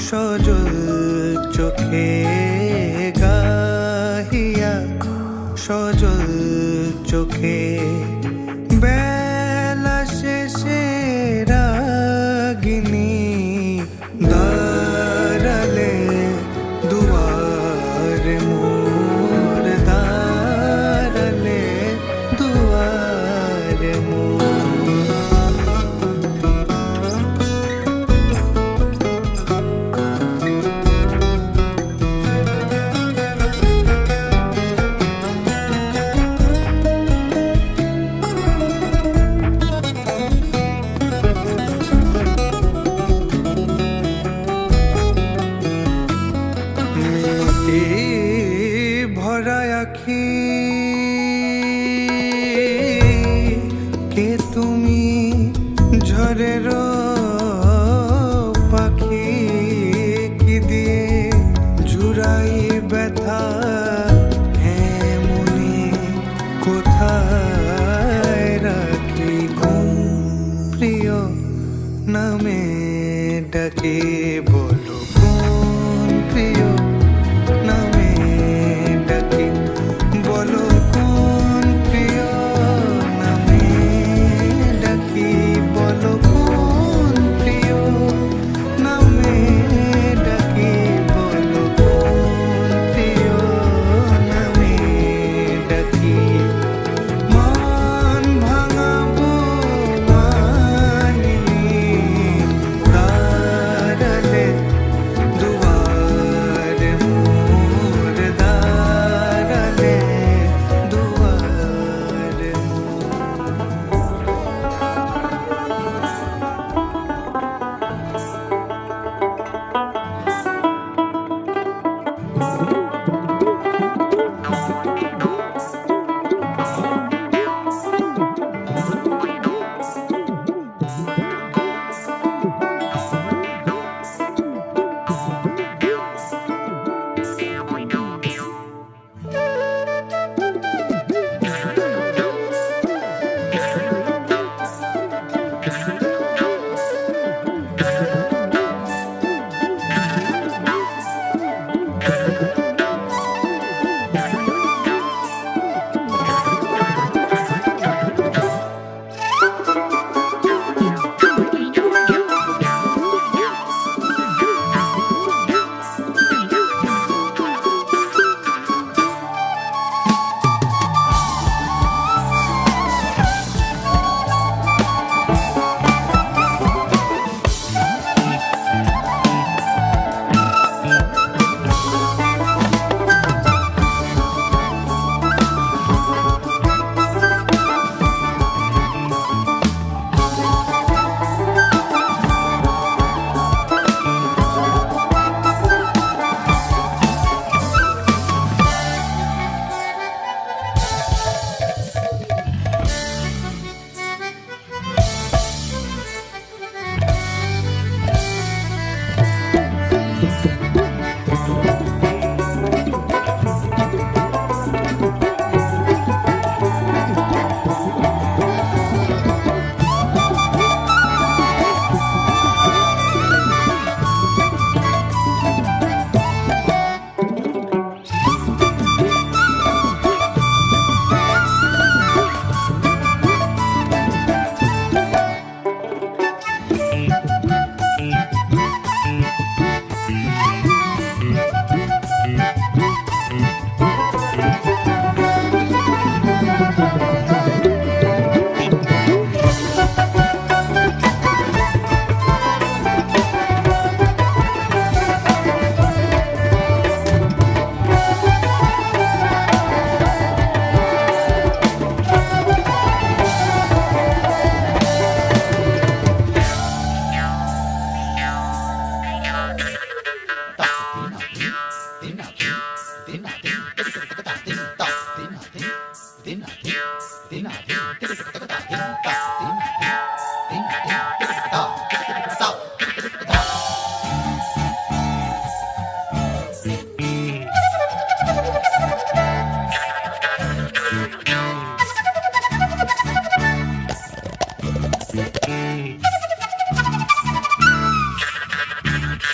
সজল চোখে গাহিয়া সজল চোখে বেলা শেষে রাগিনী দাঁড়ালে দুয়ারে মোর দাঁড়ালে দুয়ারে মোর ভরা আখি কে তুমি ঝড়ের পাখি কি দিয়ে জুড়াই ব্যথা মনে কোথায় রাখি কোন প্রিয় নামে ডাকে বলো কোন প্রিয় নামে ডাকি বলো কোন প্রিয় নামে ডাকি বলো কোন প্রিয় নামে ডাকি বলো কোন প্রিয় নামে ডাকি মন ভাঙাবো মানিনি দাঁড়ালে দুয়ারে মোর দাঁড়ালে দুয়ারে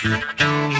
Thank you.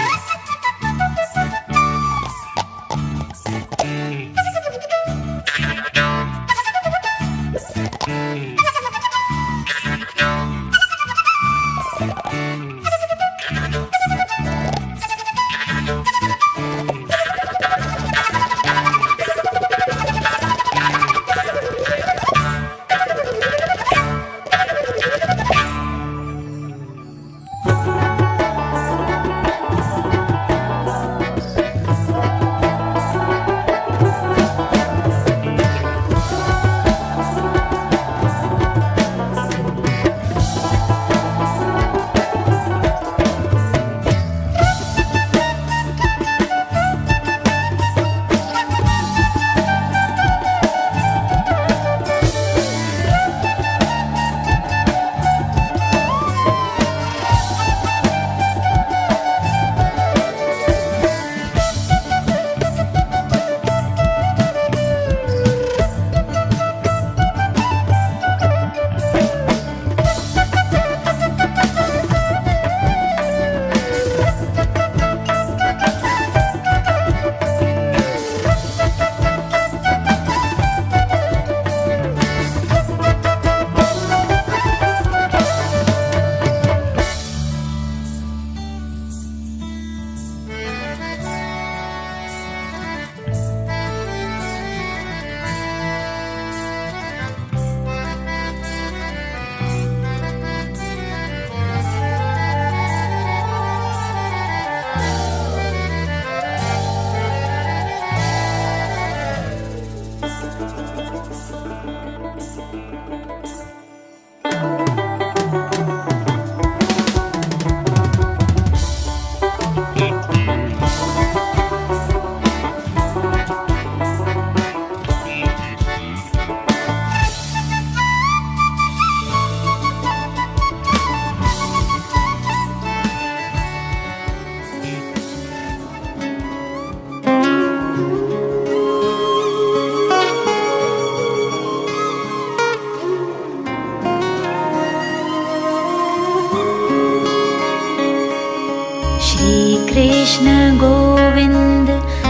कृष्ण गोविंद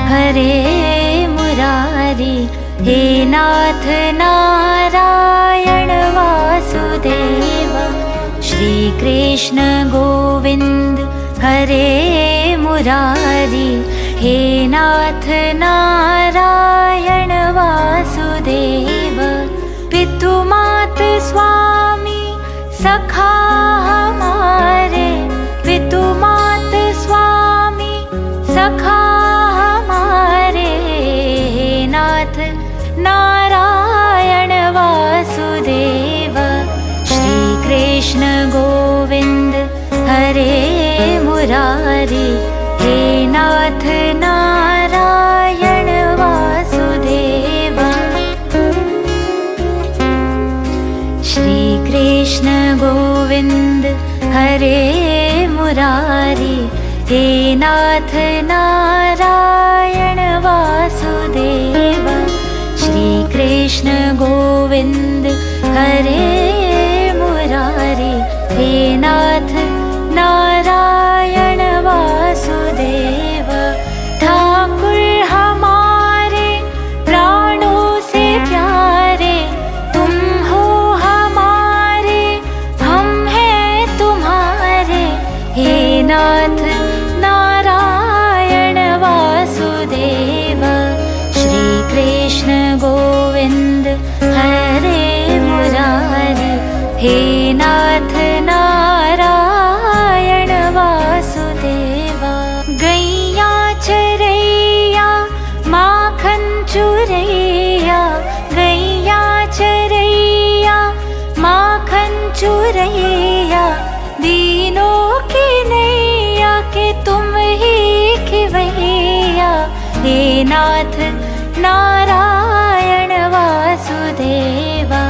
हरे मुरारी, हे नाथ नारायण वासुदेव। श्री कृष्ण गोविंद हरे मुरारी, हे नाथ नारायण वासुदेव। पितु मात स्वामी सखा हमारे, पितु मात स्वामी सखा हमारे, नाथ नारायण वासुदेव। श्री कृष्ण गोविंद हरे मुरारी, हे नाथ नारायण वासुदेव। श्री कृष्ण गोविंद हरे मुरारी, हे नाथ नारायण वासुदेव। श्री कृष्ण गोविंद हरे मुरारी, हे नाथ नारायण वासुदेव। ठाकुर हमारे प्राणों से प्यारे, तुम हो हमारे, हम हैं तुम्हारे, हे नाथ नारायण वासुदेव। श्री कृष्ण गोविंद हरे मुरारी, हे नाथ नारायण वासुदेव। गैया चरैया माखन चुरैया, गैया चरैया माखन चुरैया, दीनों की नैया के तुम ही खिवैया, हे नाथ नारायण वासुदेवा।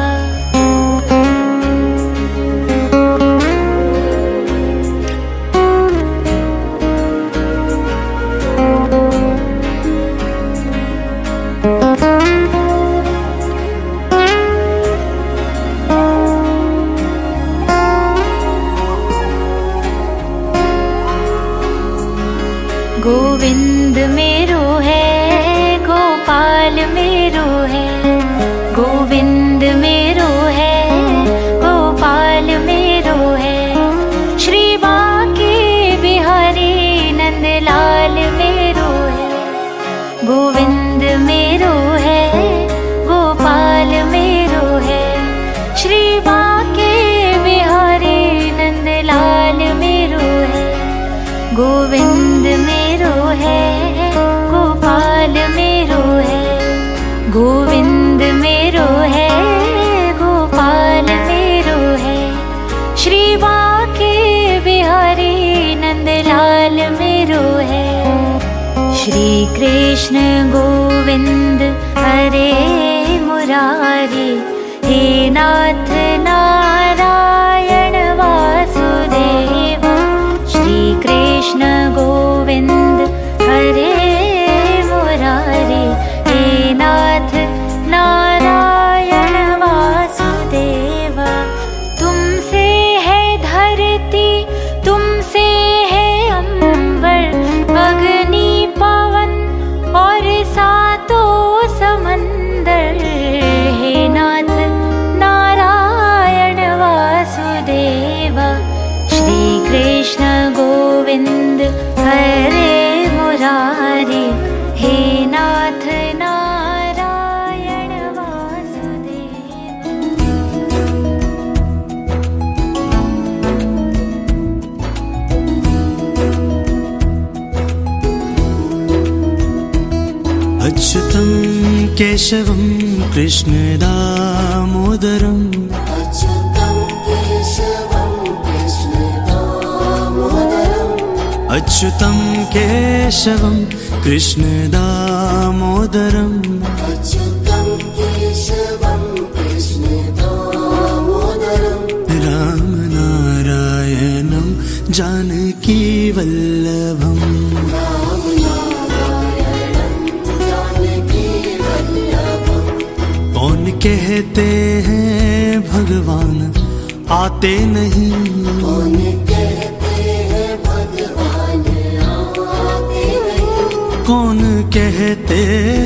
गोविंद मेरो है, गोपाल मेरो है, गोविंद मेरो है, गोपाल मेरो है। श्री बाके बिहारी नंदलाल मेरो है। श्री कृष्ण गोविंद हरे मुरारी, हे नाथ नारायण वासुदेव। श्री कृष्ण गोविंद हरे मुरारी, हे नाथ नारायण वासुदेव। तुमसे है धरती, तुमसे है अंबर, अग्नि पवन और सातों समंदर। हे नाथ नारायण वासुदेव। श्री कृष्ण गोविंद हरे मुरारी, हे नाथ नारायण वासुदेव। अच्युतं केशवं कृष्ण दामोदरम्, अच्युतं केशवं कृष्ण दामोदरम्, अच्युतं केशवं कृष्ण दामोदरम्। अच्युतं केशवं कृष्ण दामोदरम्, रामनारायणं जानकी वल्लभम्। रामनारायणं जानकी वल्लभम्। कौन कहते हैं भगवान आते नहीं, कौन कहते हैं भगवान आते नहीं, कौन कहते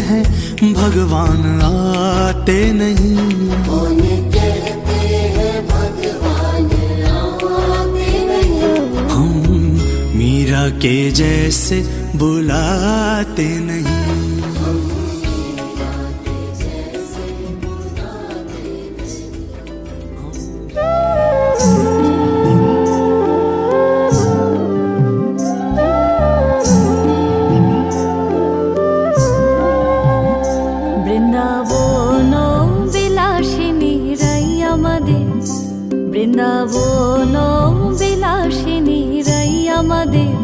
हैं भगवान आते नहीं। कौन कहते हैं भगवान आते नहीं। हम मीरा के जैसे बुलाते नहीं। বৃন্দাবন বিলাসিনী রাই আমাদের, বৃন্দাবন বিলাসিনী রাই আমাদের।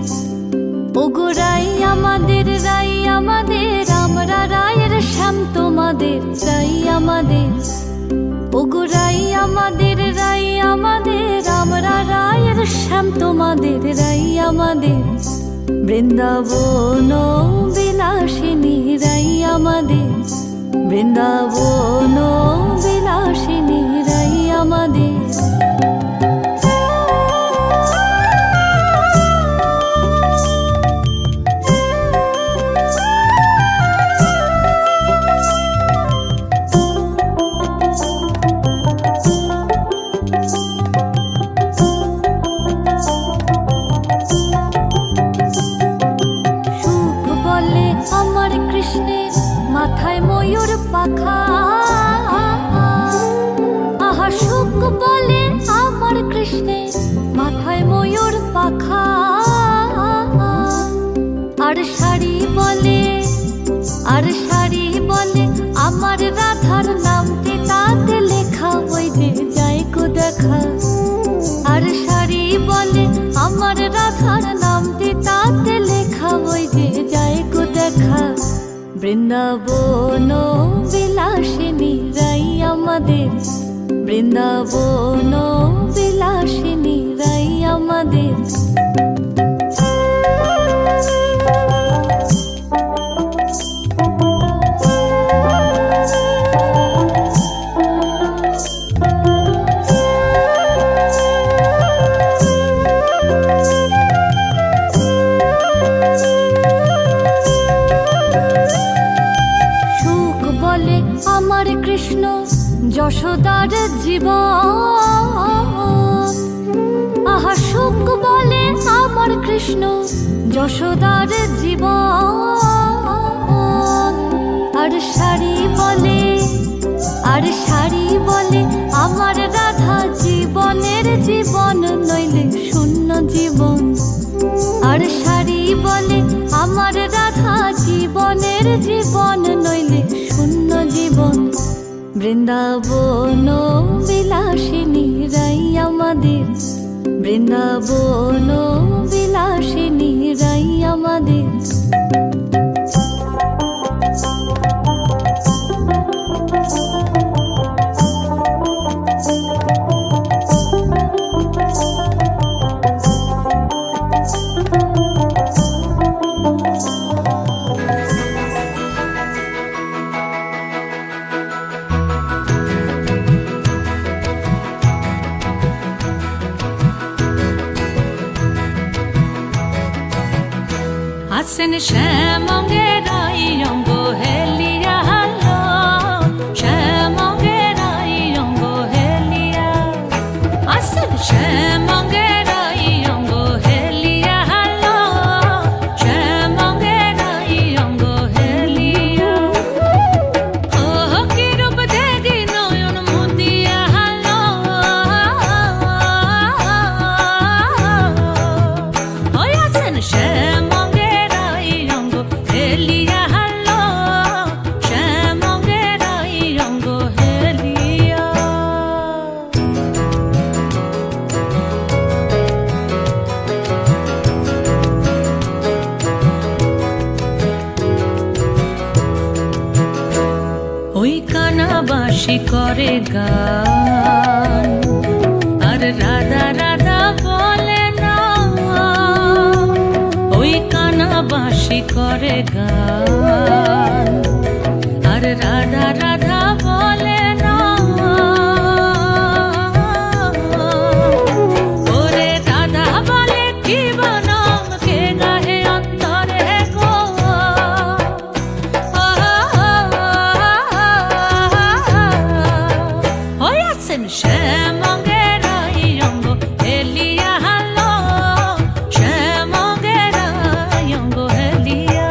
ওগো রাই আমাদের, রাই আমাদের, আমরা রায়ের শ্যাম তোমাদের রাই আমাদের। ওগো রাই আমাদের, রাই আমাদের, আমরা রায়ের শ্যাম তোমাদের রাই আমাদের। বৃন্দাবন বিলাসিনী রাই আমাদের, বৃন্দাবন বিলাসিনী রাই আমাদের। সুখ বলে আমার কৃষ্ণের মাথায় ময়ূর পাখা, আহা সুখ বলে আমার কৃষ্ণের মাথায় ময়ূর পাখা। আর শাড়ি বলে, আর শাড়ি বলে আমার রাধার নামটি তাতে লেখা, ওই যে যাই কো দেখা। আর শাড়ি বলে আমার রাধার নামটি তাতে লেখা, ওই যে যাই কো দেখা। বৃন্দাবন বিলাসিনী রাই আমাদের, বৃন্দাবন বিলাসিনী রাই আমাদের। সুখ বলে আমার কৃষ্ণ যশোদার জীবন, আহা সুখ বলে আমার কৃষ্ণ যশোদার জীবন। আর শাড়ি বলে, আর শাড়ি বলে আমার রাধা জীবনের জীবন, নইলে শূন্য জীবন। আর শাড়ি বলে আমার রাধা জীবনের জীবন, নইলে শূন্য জীবন। বৃন্দাবন বিলাসিনী রাই আমাদের, বৃন্দাবন বিলাসিনী রাই আমাদের। আসেন শ্যামঙ্গের অঙ্গ হেলিয়া হালো, শ্যামঙ্গের অঙ্গ হেলিয়া। আসেন শ্যামঙ্গের অঙ্গ হেলিয়া হালো, শ্যামঙ্গের অঙ্গ হেলিয়া। ও কি রূপ দেখি নয়ন মুদিয়া হালো, ওই আসেন শ্যামঙ্গের অঙ্গ হেলিয়া হালো, শ্যামঙ্গের অঙ্গ হেলিয়া। ওই কানাবাসী করে গান, আর রাধা রাধা বলে না। ওই কানাবাসী করে গান, আর রাধা রাধা বলে না। ওরে রাধা বলে কি বনাম কে গাহে অন্তরে গো। ওই আছেন শ্যামঙ্গের অঙ্গ হেলিয়া হালো, শ্যামঙ্গের অঙ্গ হেলিয়া।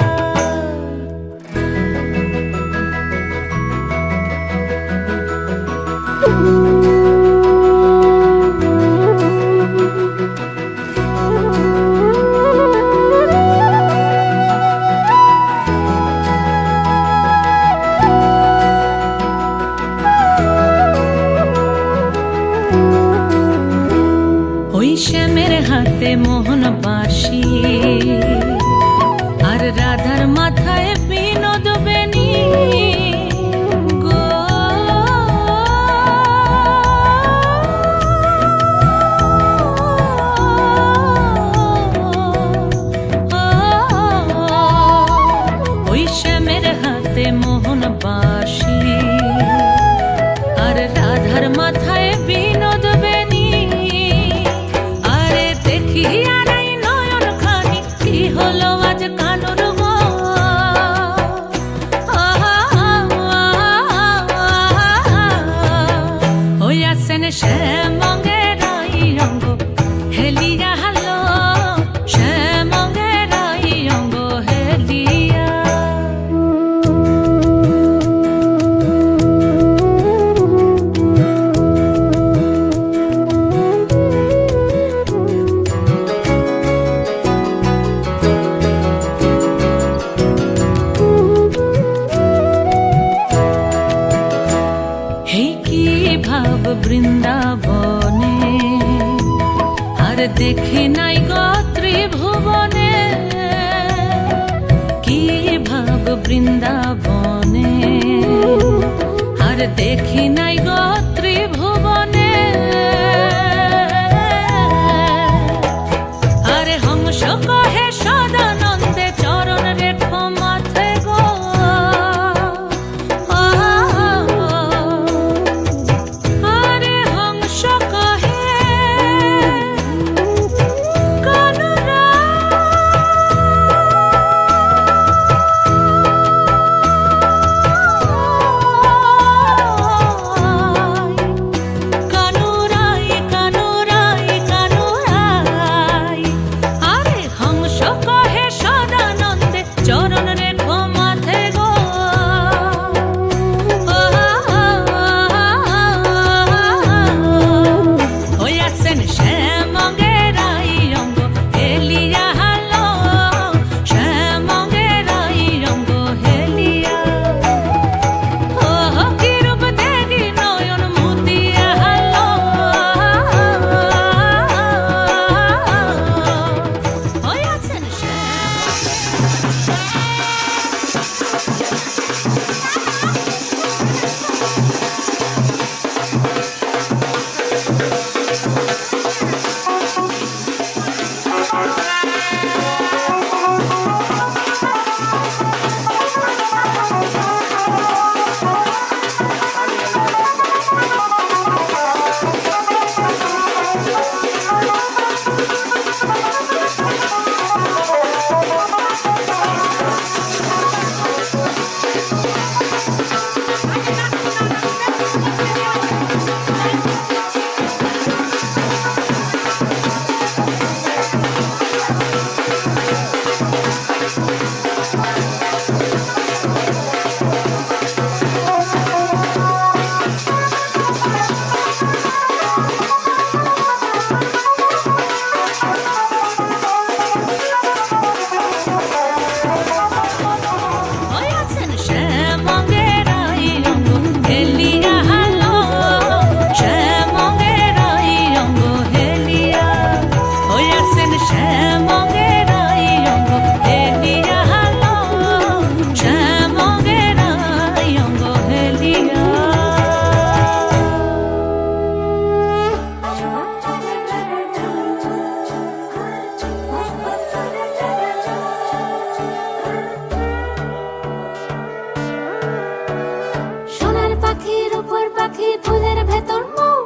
ওই শ্যামের হাতে মোহন বাঁশি, আর রাধার মাথায় বিনোদ বেনি গো। ওই শ্যামের হাতে মোহন বাঁশি, আর রাধার মাথায় বিনোদ বেনি। আরে দেখি আর এই নয়ন খানি কি হলো আজ কানুর গো। ওই আসেন শ্যামঙ্গের অঙ্গ হেলিয়া হালো, শ্যামঙ্গের অঙ্গ হেলিয়া। হে কি ভাব বৃন্দাবনে, আর দেখি নাই গো ত্রিভুবনে। কি ভাব বৃন্দাবনে, আর দেখি নাই গো ত্রিভুবনে। আরে হংস কহে সদানন্দে চরণ রেখো মাথে গো। আরে হংস কহে কানুরা, শ্যামঙ্গেরাই অঙ্গ হেলিয়া হালো, শ্যামঙ্গেরাই অঙ্গ হেলিয়া। সোনার পাখির উপর পাখি ফুলের ভেতর মৌ,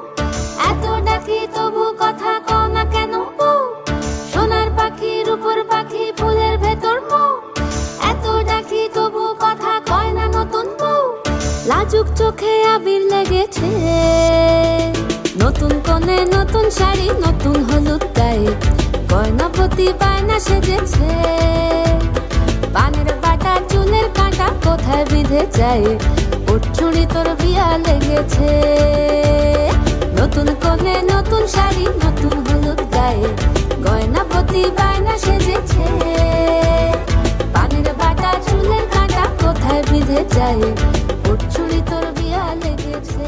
এত ডাকি তবু কথা কও না কেন বউ। সোনার পাখির উপর পাখি ফুলের ভেতর মৌ, এত ডাকি তবু কথা কয় না নতুন বউ। লাজুক চোখে আবির লেগেছে, নতুন কোণে নতুন শাড়ি নতুন হলুদ গায়ে, গয়না প্রতি বায়না সেজেছে। পানের বাটা চুলের কাঁটা কোথায় বিঁধে যায়, উঠছুড়ি তোর বিয়া লেগেছে। নতুন কোণে নতুন শাড়ি নতুন হলুদ গায়ে, গয়না প্রতি বায়না সেজেছে। পানের বাটা চুলের কাঁটা কোথায় বিঁধে যায়, উঠছুড়ি তোর বিয়া লেগেছে।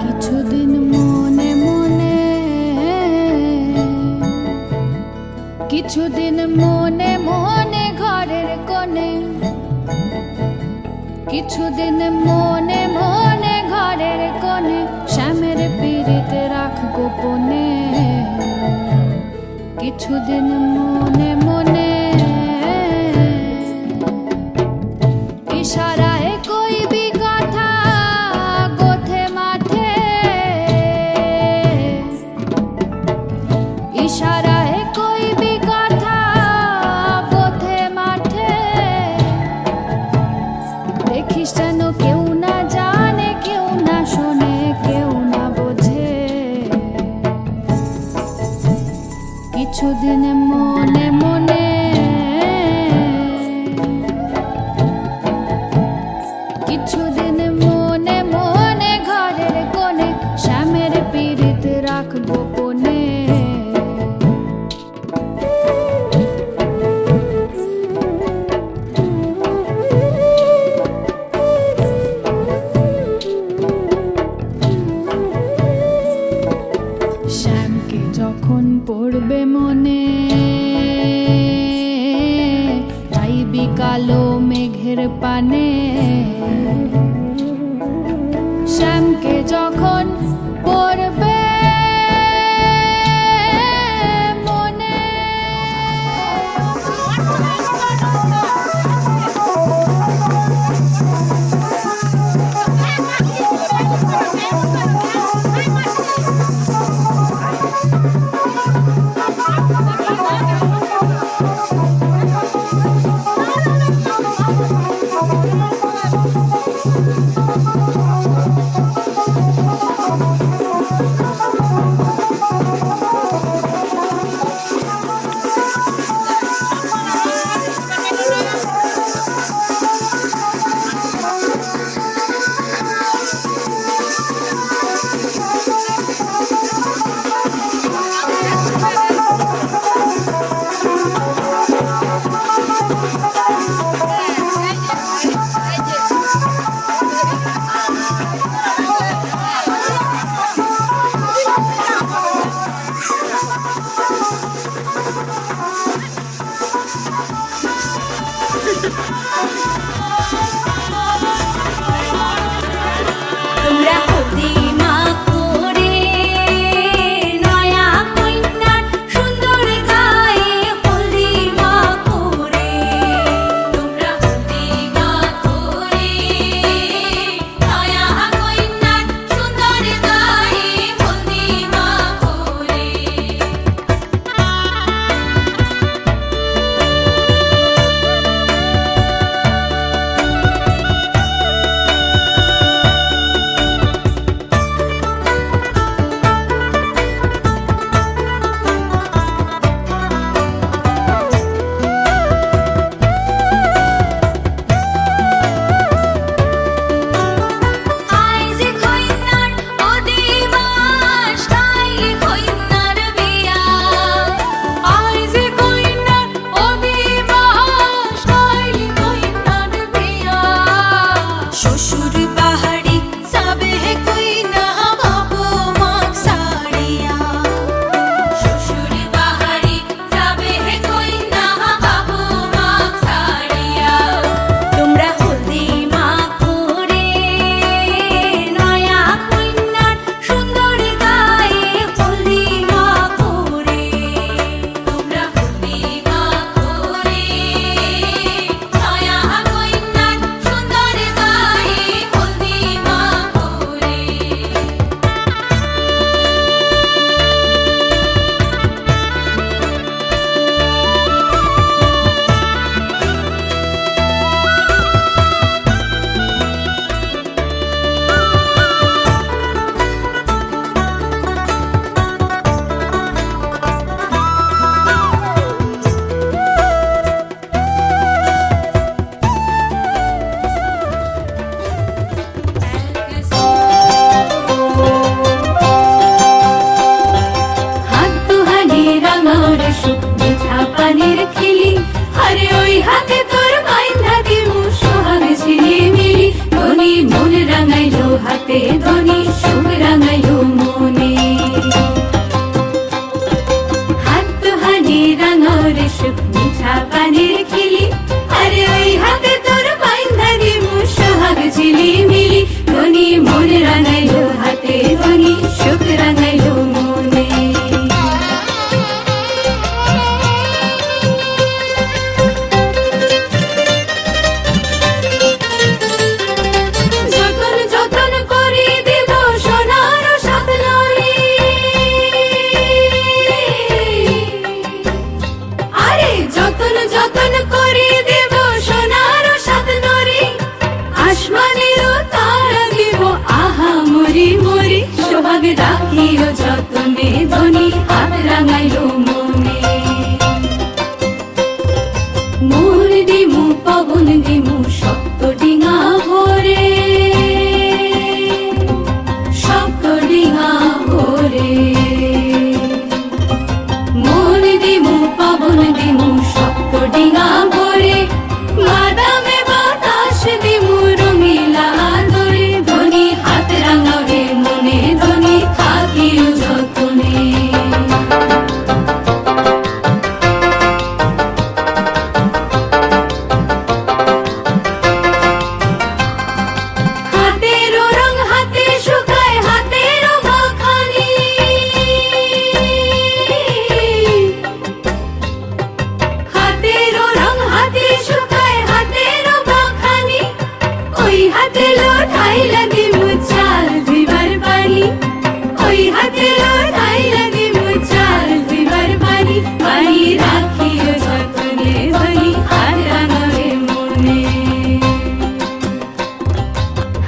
কিছুদিন মনে মনে, কিছুদিন মনে মনে ঘরের কোণে, কিছুদিন মনে মনে ঘরের কোণে, শ্যামের পিড়িতে রাখ গোপনে। কিছুদিন মনে মনে ইশারায় কইবি কথা গোথে মাঠে, ইশারায় কইবি কথা গোথে মাঠে। দেখিস যেন কেউ না জানে, কেউ না শোনে, কেউ না বোঝে। কিছুদিন মনে মনে, কিছুদিন মনে মনে ঘরের কোণে, শ্যামের পিড়িত রাখ গোপনে। শ্যামকে যখন পড়বে মনে, তাই বিকালো মেঘের পানে। শ্যামকে যখন পড়বে মনে, হাতে তোর বাইন্ধা দিমু সোহাগ ঝিলিমিলি ধনী মন রাঙাইলো হাতে ধনী সুখ রাঙাইলো মনে হাত দুহানি রাঙাও রে সুখ মিঠা পানির খিলি আরে ওই হাতে তোর বাইন্ধা দিমু সোহাগ ঝিলিমিলি ধনী মন রাঙাইলো হাতে ধনী সুখ রাঙাইলো মনে যতন যতন করে দেব সোনার সাত নরি আরে যতন যতন করে দেব সোনার সাত নরি আসমানেরও তারা দেব আহা মরি মরি সোহাগ রাখিও যতনে ধনী হাত রাঙাইলো মনে মোর দিমু পবন দিমু সপ্ত ডিঙা ভরে সপ্ত ডিঙা ভরে মোর দিমু পবন দিমু সপ্ত ডিঙা ভরে বাদামে বাতাস দিমু রঙিলা আদরে ধনী হাত রাঙাও রে মনে ধনী থাকিও যতনে হাতেরও রং হাতে শুকায় হাতেরও মাখানি হাতেরও রং হাতে শুকায় হাতেরও মাখানি ওই হাতে লোটাইলা দিমু চাল ধুইবার পানি ওই হাতে লোটাইলা দিমু চাল ধুইবার পানি পানি রাখিও যতনে ধনী হাত রাঙাবে মনে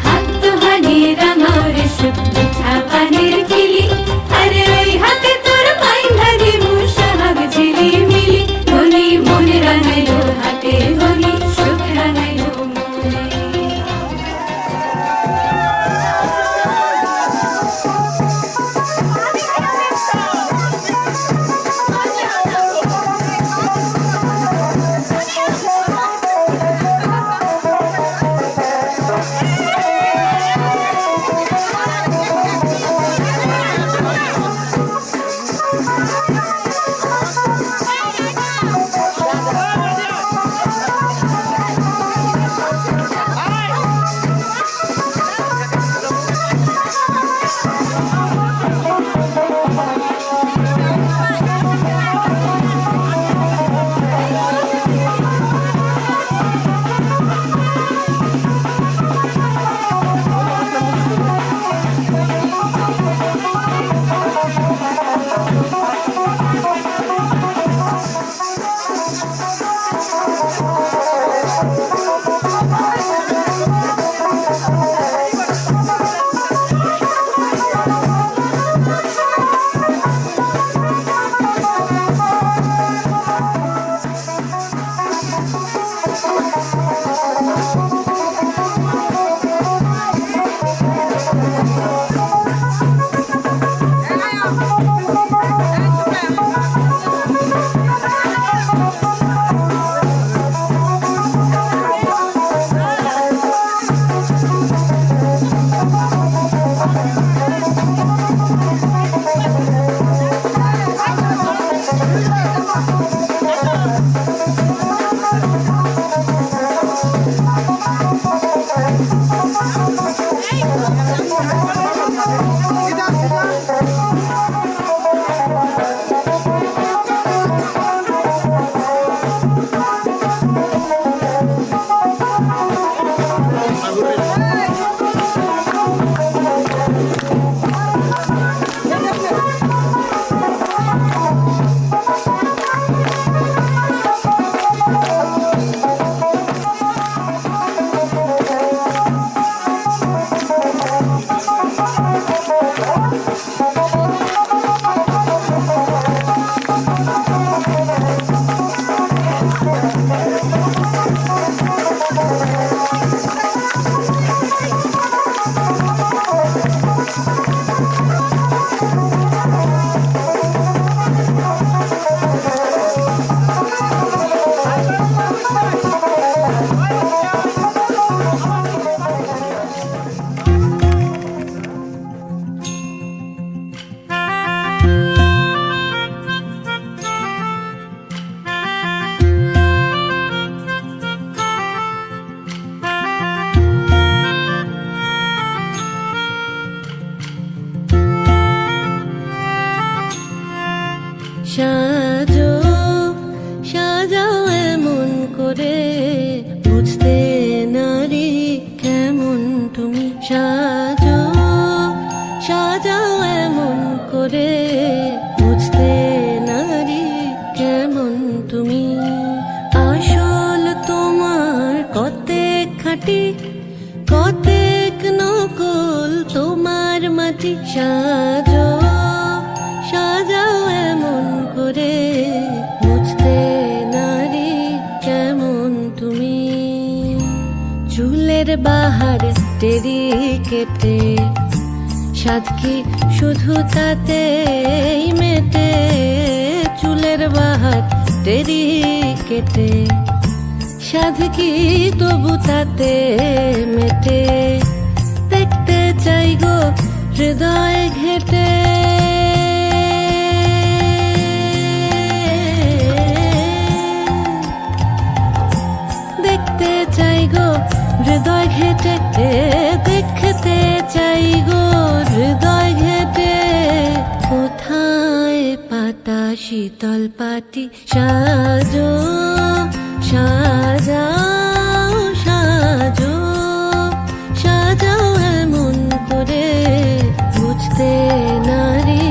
হাত দুহানি রাঙাও রে সুখ মিঠা পানির খিলি আরে ওই হাতে তোর বাইন্ধা দিমু সোহাগ ঝিলিমিলি ধনী মন রাঙাইলো হাতে ধনী সুখ রাঙাইলো মনে ঘেটি কতেক নকল তোমার মাটি সাজো সাজাও এমন করে বুঝতে নারী কেমন তুমি চুলের বাহার টেরি কেটে সাধকি শুধু তাতেই মেটে চুলের বাহার টেরি কেটে সাধকি তবু তাতে মেটে দেখতে চাই গো হৃদয় ঘেটে দেখতে চাই গো হৃদয় ঘেটে দেখতে চাই গো হৃদয় ঘেটে কোথায় পাতা শীতল পাটি সাজো সাজাও সাজো সাজাও এমন করে বুঝতে নারী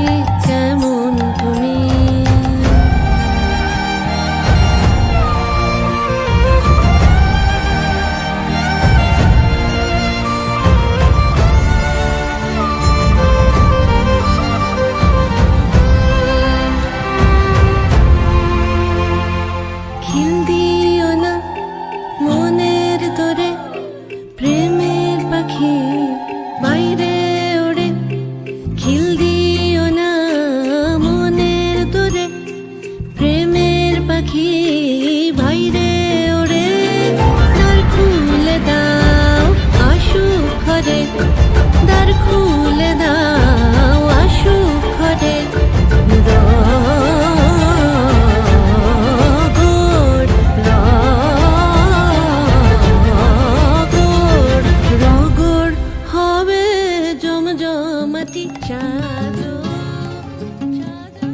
কেমন তুমি খিল দিও না মনের তোরে প্রেমের পাখি বাইরে ওড়ে খিল দিও না মনের তোরে প্রেমের পাখি বাইরে ওড়ে দ্বার খুলে দাও আসু ঘরে দ্বার খুলে দাও আসু ঘরে রগড় হবে জমজমাটি সাজো সাজো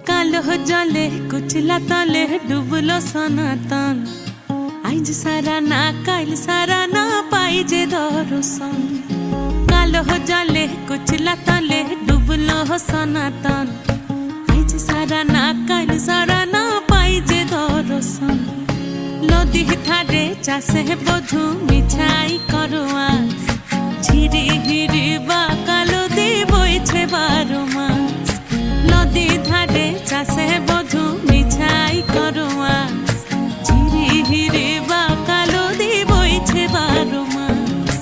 কালো জলে কুচলা তলে ডুবলো সনাতন আইজ সারা না কাইল সারা না পাই যে দর্শন কালো জলে কুচলা তলে ডুবলো সনাতন আইজ সারা না কাইল সারা না পাই যে দর্শন নদী ধারে চাষে বধু মিছাই করো আস ঝিরি হিরি বা কালো দি বইছে 12 মাস নদী ধারে চাষে বধু মিছাই করো আস ঝিরি হিরি বা কালো দি বইছে 12 মাস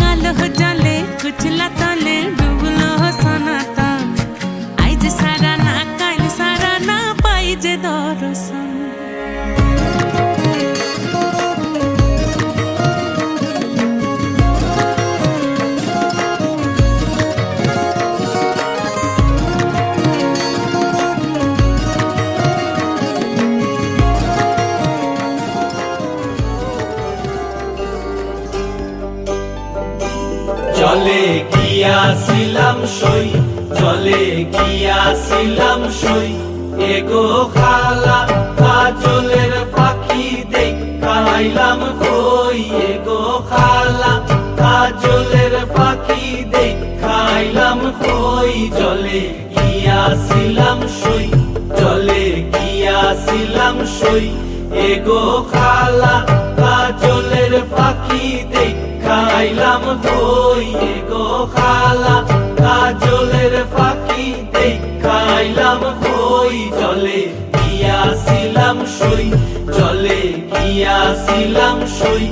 কালো জলে কুচলা তলে ডুবলো সনাতন আইজ সারা না কাইল সারা না পাই যে দর্শন জলে গিয়াছিলাম সই জলে গিয়াছিলাম সই এগো খালা কাজলের পাখি দেখাইলাম কই এগো খালা কাজলের পাখি দেখাইলাম কই জলে গিয়াছিলাম সই জলে গিয়াছিলাম সই এগো খালা কাজলের পাখি দেখাইলাম কই এগো খালা কাজলের পাখি দেখাইলাম কই জলে গিয়াছিলাম সই জলে গিয়াছিলাম সই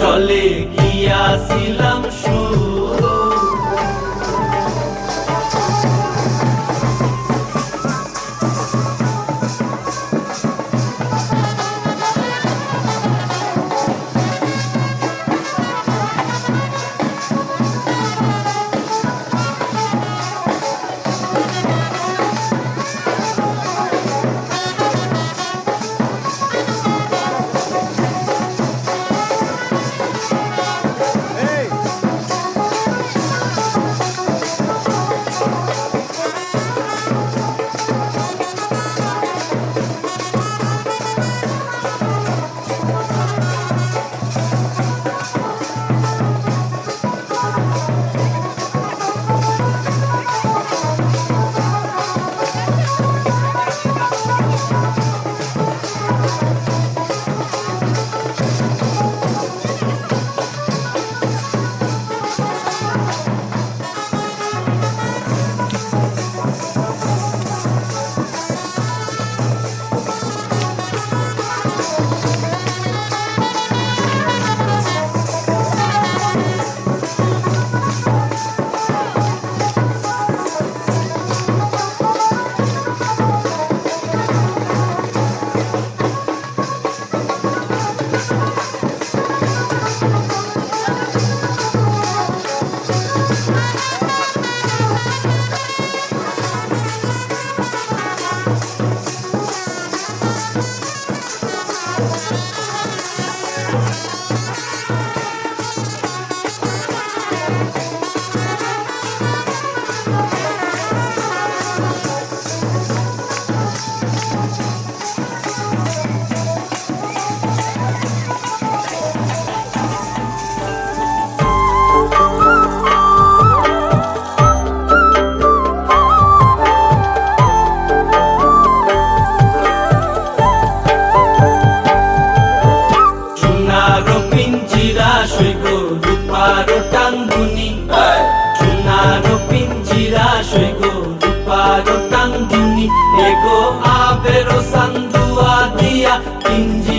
জলে গিয়াছিলাম সই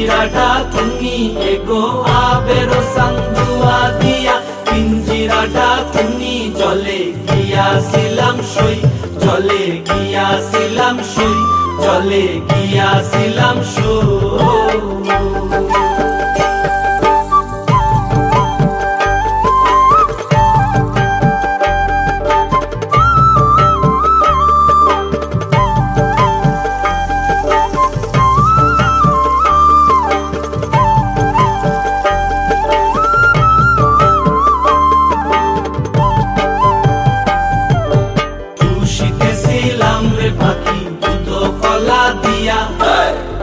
পিঞ্জিরাটা তুমি এগো আবেরো সান্দুয়া দিয়া পিঞ্জিরাটা তুমি জলে গিয়াছিলাম সই জলে গিয়াছিলাম সই জলে গিয়াছিলাম সই খুশিতেছিলাম রে পাখি দুধ ফলা দিয়া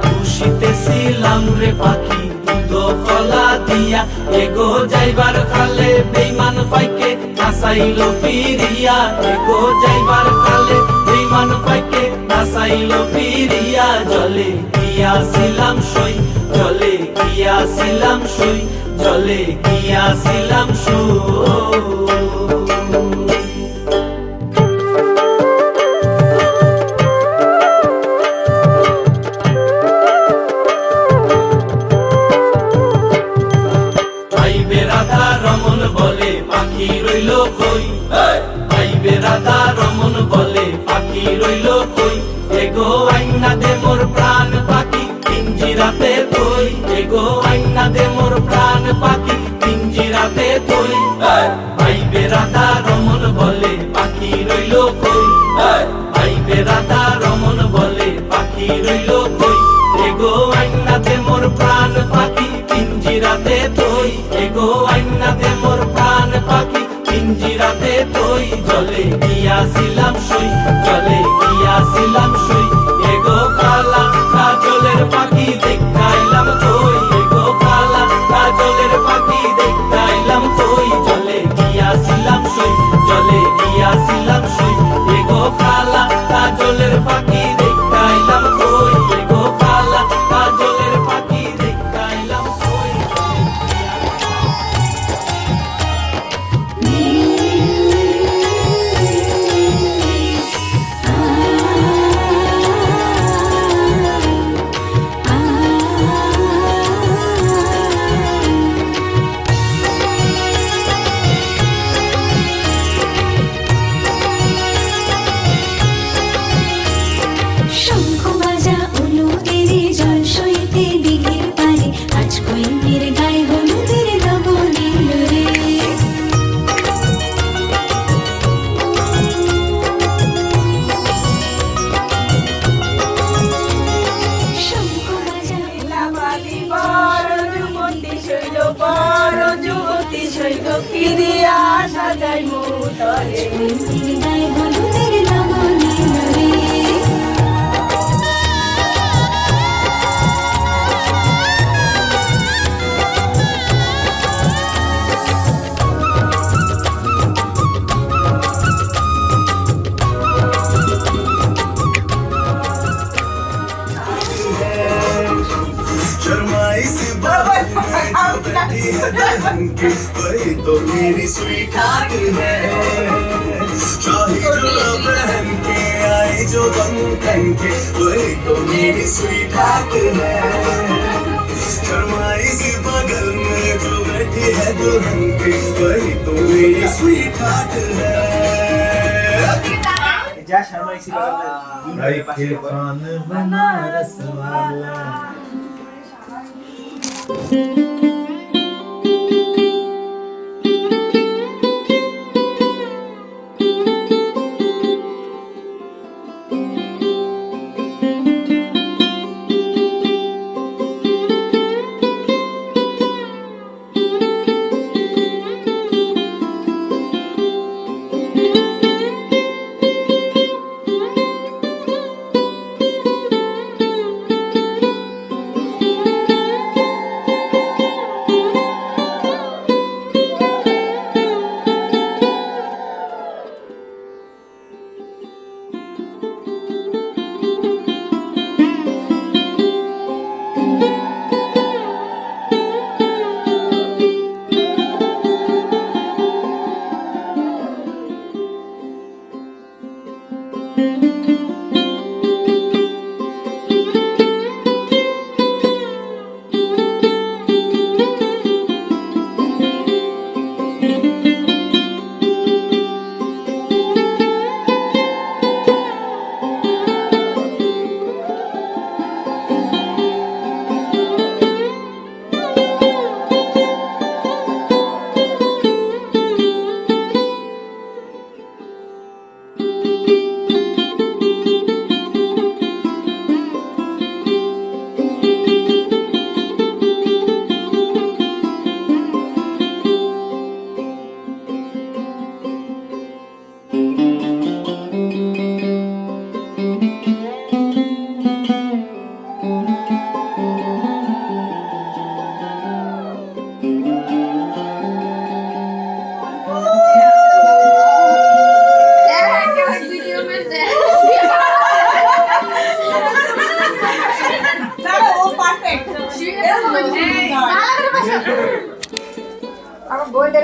খুশিতেছিলাম রে পাখি দুধ ফলা দিয়া এগো যাইবার খালে বেইমান পাইকে নাসাইলো ফিরিয়া এগো যাইবার খালে বেইমান পাইকে নাসাইলো ফিরিয়া জলে গিয়াছিলাম সই জলে গিয়াছিলাম সই জলে গিয়াছিলাম সই রমন বলে পাখি রইল কই ভাইবে রাধা রমন বলে পাখি রইল কই এগো আইনা দে মোর প্রাণ পাখি পিঞ্জিরাতে তুই এগো আইনা দে মোর প্রাণ পাখি পিঞ্জিরাতে তুই ভাইবে রাধা রমন বলে পাখি রইল কই ভাইবে রাধা রমন বলে পাখি রইল কই এগো আইনা দে মোর প্রাণ পাখি পিঞ্জিরাতে তুই এগো আইনা দে মোর প্রাণ পাখি পিঞ্জিরাতে তুই জলে গিয়াছিলাম সই জলে গিয়াছিলাম সই এগো কালা কাজলের পাখি দেখাইলাম তুই এগো কালা কাজলের পাখি দেখাইলাম তুই জলে গিয়াছিলাম সই জলে গিয়াছিলাম সই এগো কালা কাজলের পাখি দেখাইলাম তুই এগো কালা কাজলের পাখি দেখাইলাম তুই শঙ্খ বাজা অনুদের জল সইতে দিঘির পারে আজ কৈন্তের গায়ে হলুদের লবণীল রে শঙ্খ বাজা লাবালি বড় যুবতী শৈল বড় যুবতী শৈল ফিরিয়া সাজাই মুতরে কৈন্তের গায়ে হলুদের লবণীল রে शर्माई सी बात है जो बैठी है दुल्हन की वही तो मेरी स्वीट हार्ट है शाही जोड़ा पहन के आई जो बंधन के वही तो मेरी स्वीट हार्ट है शर्माई सी बगल में जो बैठी है दुल्हन की वही तो मेरी स्वीट हार्ट है जा शर्मा इसी बगल में कान बनारस वाला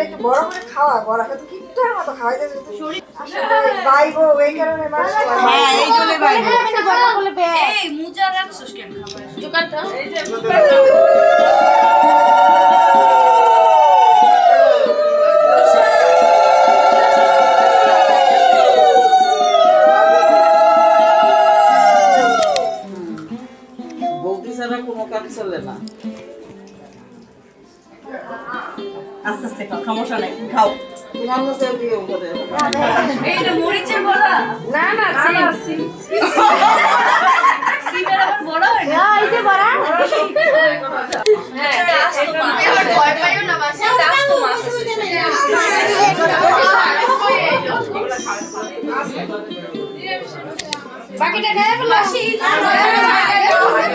একটু বড় করে খাওয়া বড় করে তো কিপটার মতো খাওয়াইতে শরীর আসলে বাইবো এই কারণে মানুষ হ্যাঁ এই জন্য ভাই এই মুজা রাখছস কেন খাবার জোকারটা এই যে জোকারটা বৌদি ছাড়া কোনো কাজ চলে না। আস্তে আস্তে খাও সমস্যা নাই খাও তোমার মতো দিও করে। এই যে মরিচের বড়া না না সিমের আবার বড়া হয় না এই যে বড়া হ্যাঁ আস্ত মাছ এবার ভয় পাইও না মাছ আস্ত মাছ বাকিটা গায়ে ফেলো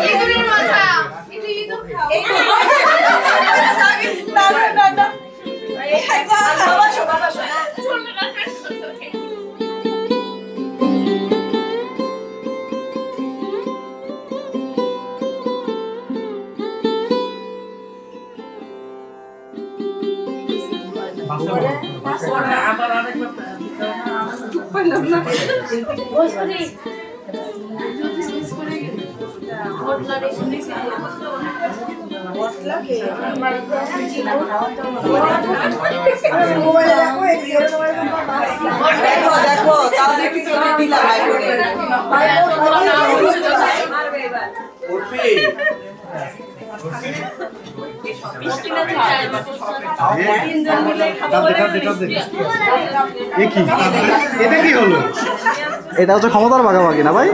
ইঁদুরের মাথা একটু ইঁদুর খাও এই না এই খাইবা বাবা শোনা আবার আরেকবার মশলা কে মোবাইলে দেখো এই যে দেখো দেখো তাও দেখি তুমি দিলা ভাই করে। উঠবি এটা কি হলো? এটা হচ্ছে ক্ষমতার ভাগাভাগি না ভাই?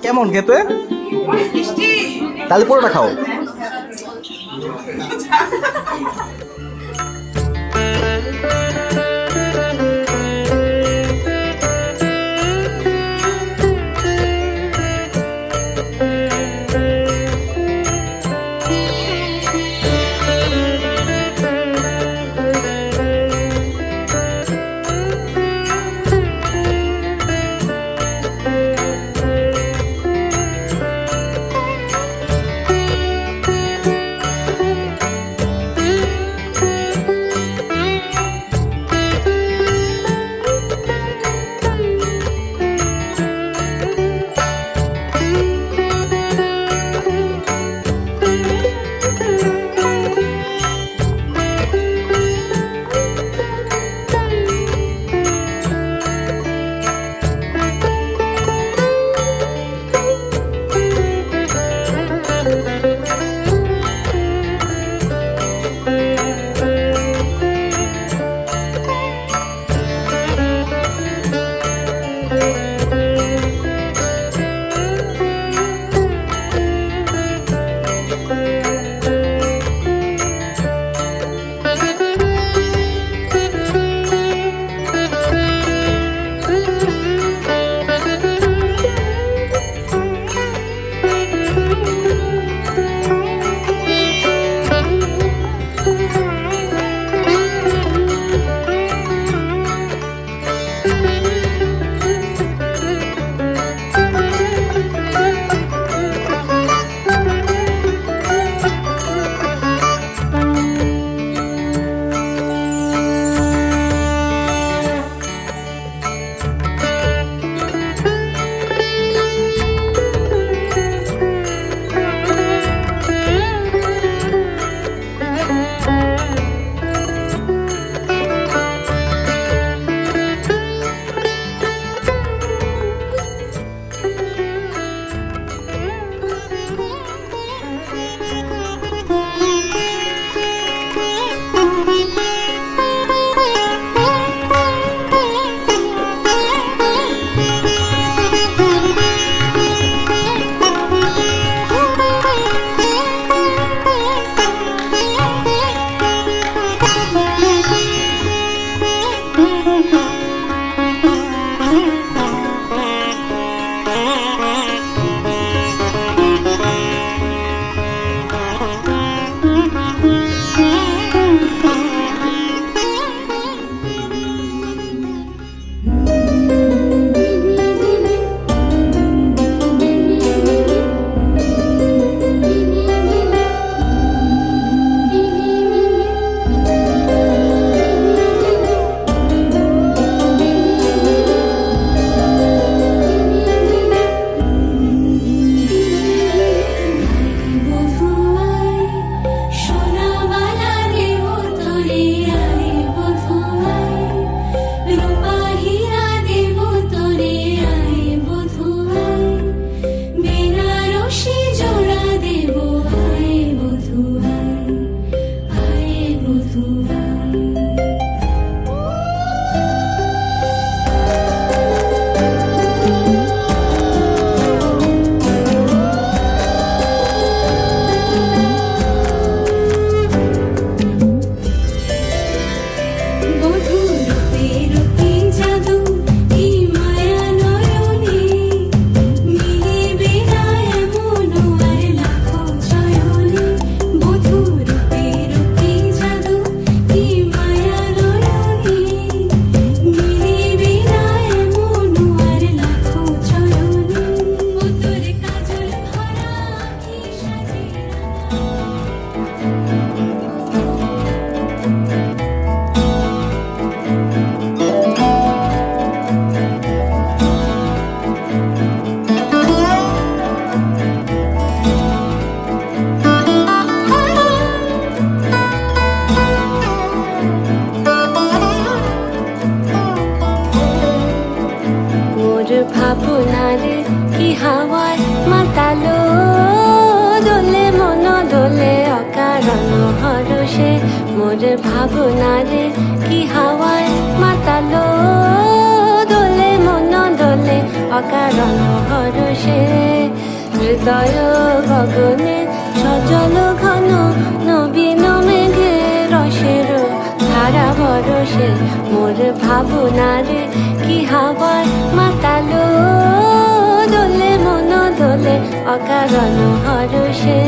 কেমন খেতে? তাহলে পুরোটা খাও। মোর ভাবনারে কি হাওয়ায় মাতালো দোলে মন দোলে অকারণ হরষে হৃদয় গগনে সজল ঘন নবীন মেঘে রসের ধারা বরসে মোর ভাবনারে কি হাওয়ায় মাতালো দোলে মন দোলে অকারণ হরষে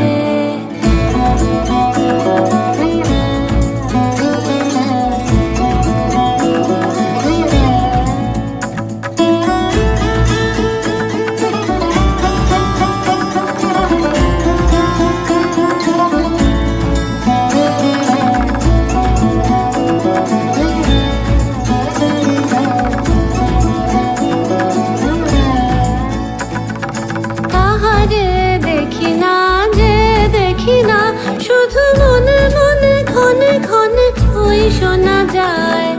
শুধু মনে মনে ক্ষণে ক্ষণে ওই শোনা যায়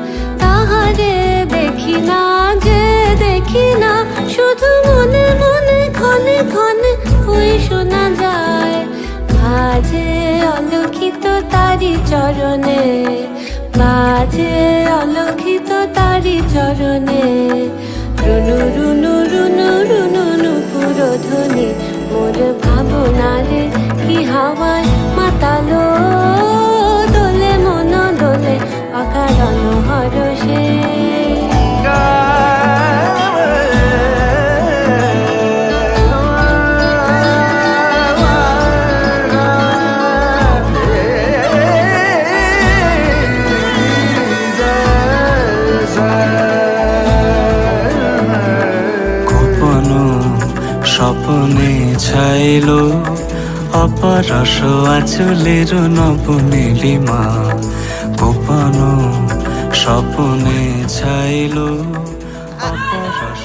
তাহারে দেখি না যে দেখি না শুধু মনে মনে ক্ষণে ক্ষণে ওই শোনা যায় বাজে অলক্ষিত তারি চরণে বাজে অলক্ষিত তারি চরণে রুনু রুনু রুনু রুনু নুপুর ধ্বনি মোর ভাবনারে কি হাওয়ায় মাতালো দোলে মন দোলে অকারণ হরষে স্বপনে ছাইলো অপরস আচলের নব নীলিমা গোপন স্বপনে ছাইলো অপরস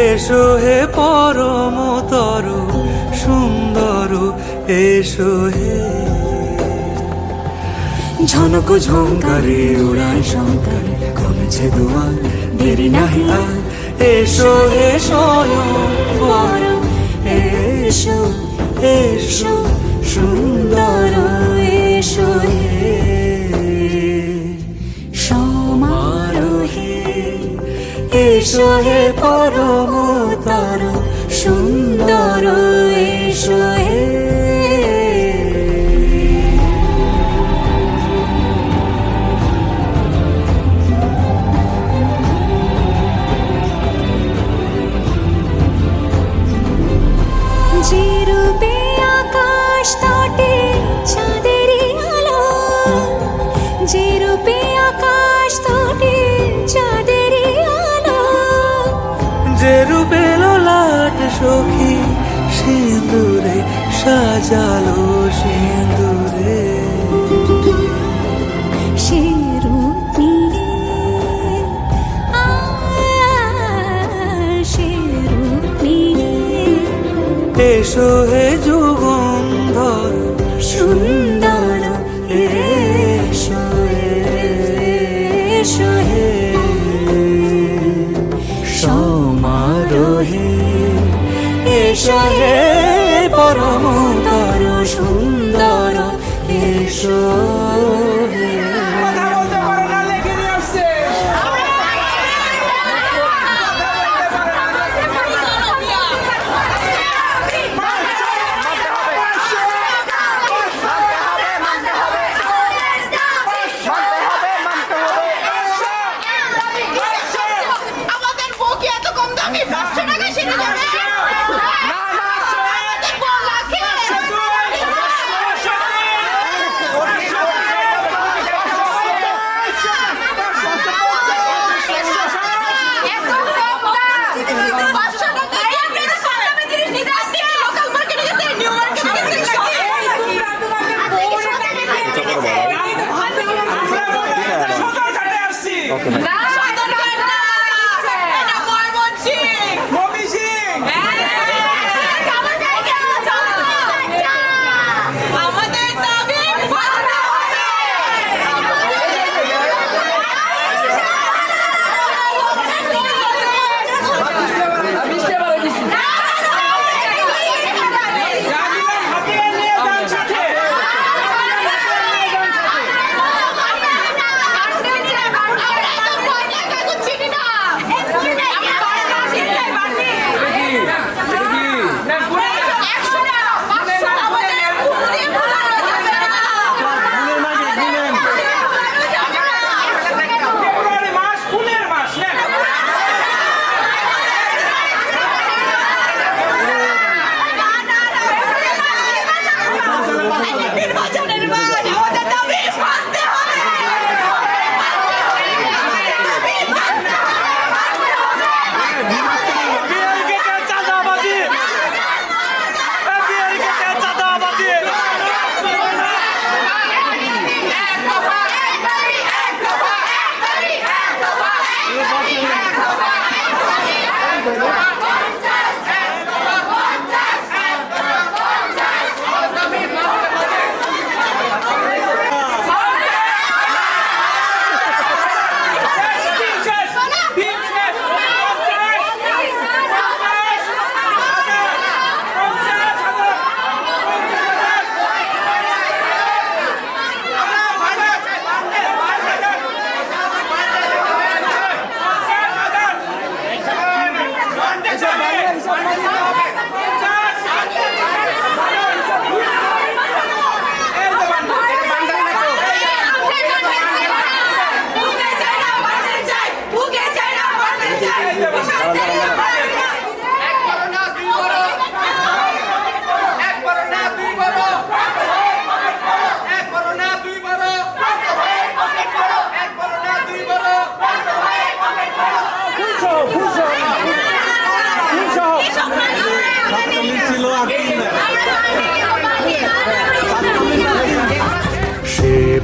এসো হে পরমতর সুন্দর এসো হে ঝনক ঝঙ্কারে উড়ায় শঙ্কারে কমেছে দুয়ার দেরি নাহি আর এসো হে স্বয়ং পরম এসো এসো সুন্দর এসো হে সমারোহে এসো হে পরমতর সুন্দর এসো হে যে রূপে আকাশ তটে চাঁদেরই আলো যে রূপে আকাশ তটে চাঁদেরই আলো যে রূপে ললাট সখী সিঁদুরে সাজালো সিঁদুরে সে রূপ নিয়ে সে রূপ নিয়ে এসো হে যুগন্ধর সুন্দর এসো এসো হে সমারোহে এসো হে পরমতর সুন্দর এসো হে আমাদের বউ কি এত কম দামি 500 টাকা শিখে যাবে আমাদের বউ লাখে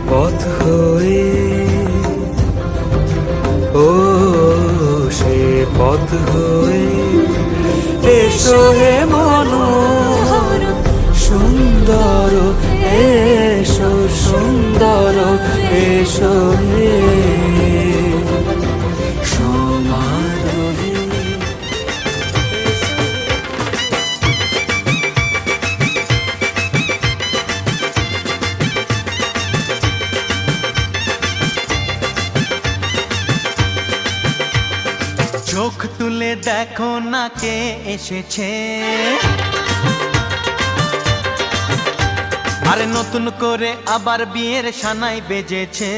পথ হয়ে, ও সে পথ হয়ে এসো হে মনোহর সুন্দর, এসো সুন্দর, এসো হে সমারোহে। চোখ তুলে দেখো না কে এসেছে, আরে নতুন করে আবার বিয়ের সানাই বেজেছে।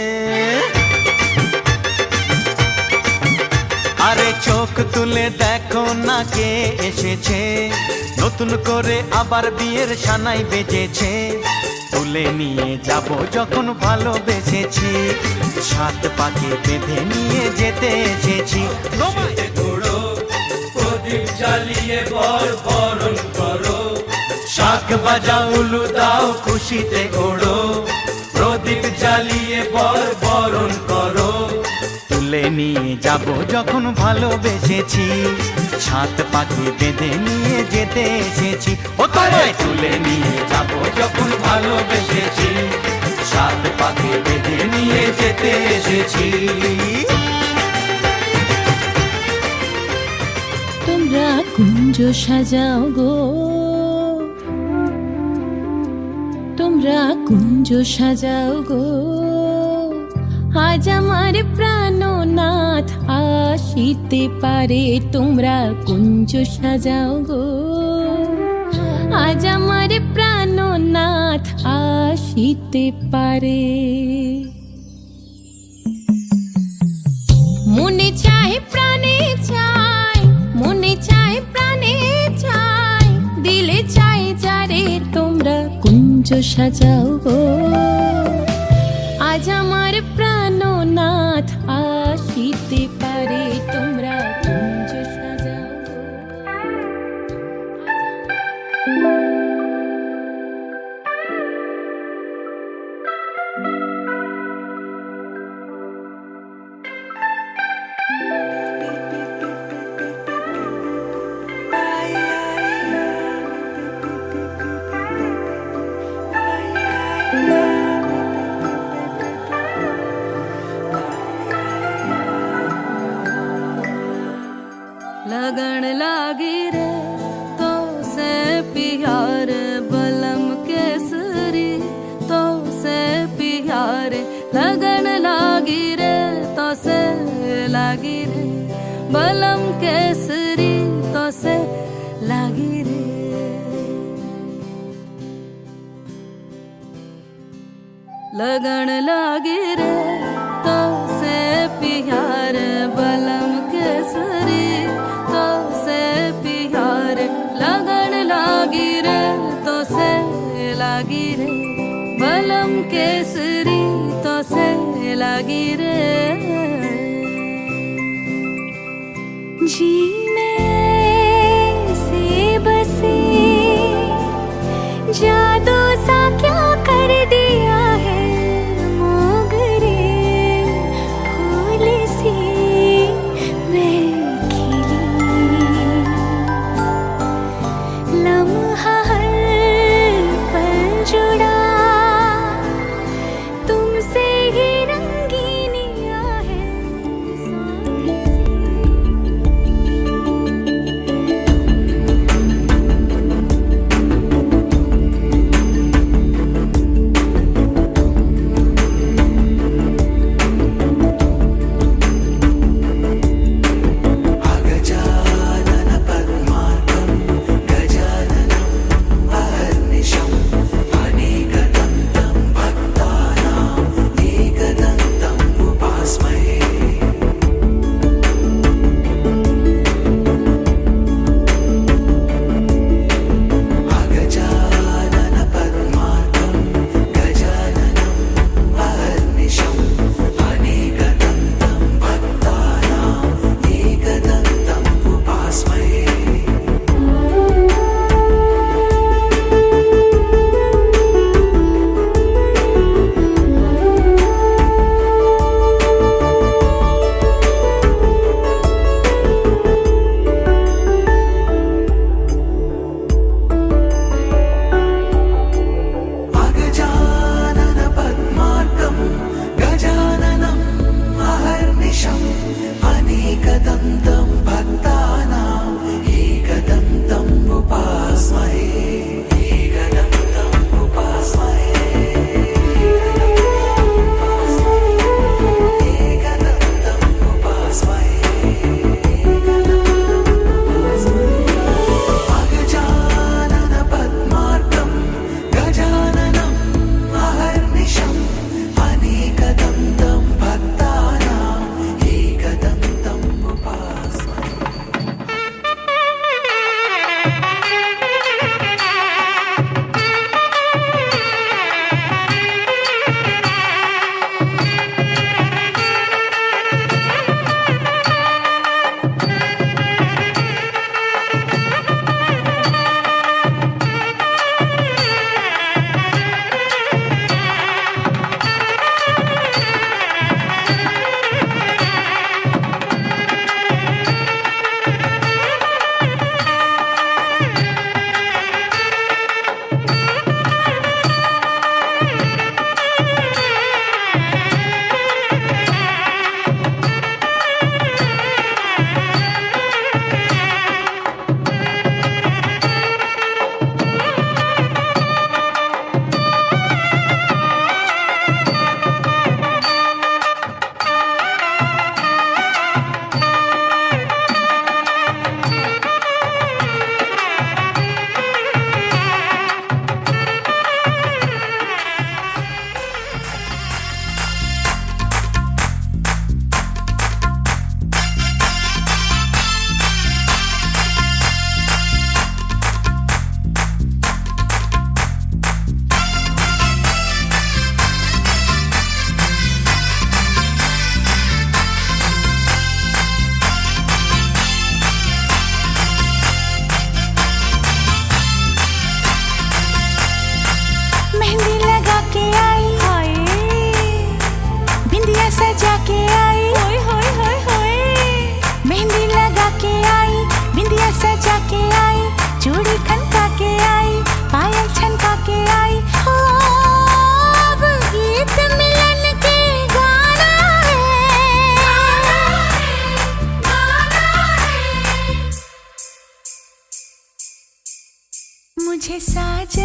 আরে চোখ তুলে দেখো না কে এসেছে, নতুন করে আবার বিয়ের সানাই বেজেছে। তুলে নিয়ে যাব যখন ভালোবেসেছি, সাত পাকে বেঁধে নিয়ে যেতে এসেছি। প্রদীপ জ্বালিয়ে বরণ করো, শাক বাজাও উলু দাও খুশিতে ওড়ো। প্রদীপ জ্বালিয়ে বরণ করো, তুলে নিয়ে যাব যখন ভালোবেসেছি, সাত পাখি বেঁধে নিয়ে যেতে এসেছি। ও তোমায় তুলে নিয়ে যাব যখন ভালোবেসেছি, সাত পাখি বেঁধে নিয়ে যেতে এসেছি। তোমরা কুঞ্জ সাজাও গো, তোমরা কুঞ্জ সাজাও গো, আজ আমার প্রাণনাথ আসিতে পারে। তোমরা কুঞ্জ সাজাও গো, আজ আমার প্রাণনাথ আসিতে পারে। মনে চায় প্রাণে চায়, মনে চায় প্রাণে চায়, দিলে চাই যারে। তোমরা কুঞ্জ সাজাও গো, আজ আমার প্রাণনাথ আসিতে পারে। তোমরা কুঞ্জ সাজাও গো। लगन लागी रे तो से प्यार बलम केसरी, तो से प्यार लगन लागी रे तो से लागी रे बलम केसरी, तो से लागी रे। लगन लागी रे तो से प्यार बलम केसरी, तो से प्यार लगन लागी रे तो से लागी रे बलम केसरी, तो से लागी रे। जी में से बसे जादू सा क्या कर दिया है, मोगरे फूल सी मैं खिली। लम्हा हर पल जुड़ा तुमसे ही रंगीनिया है।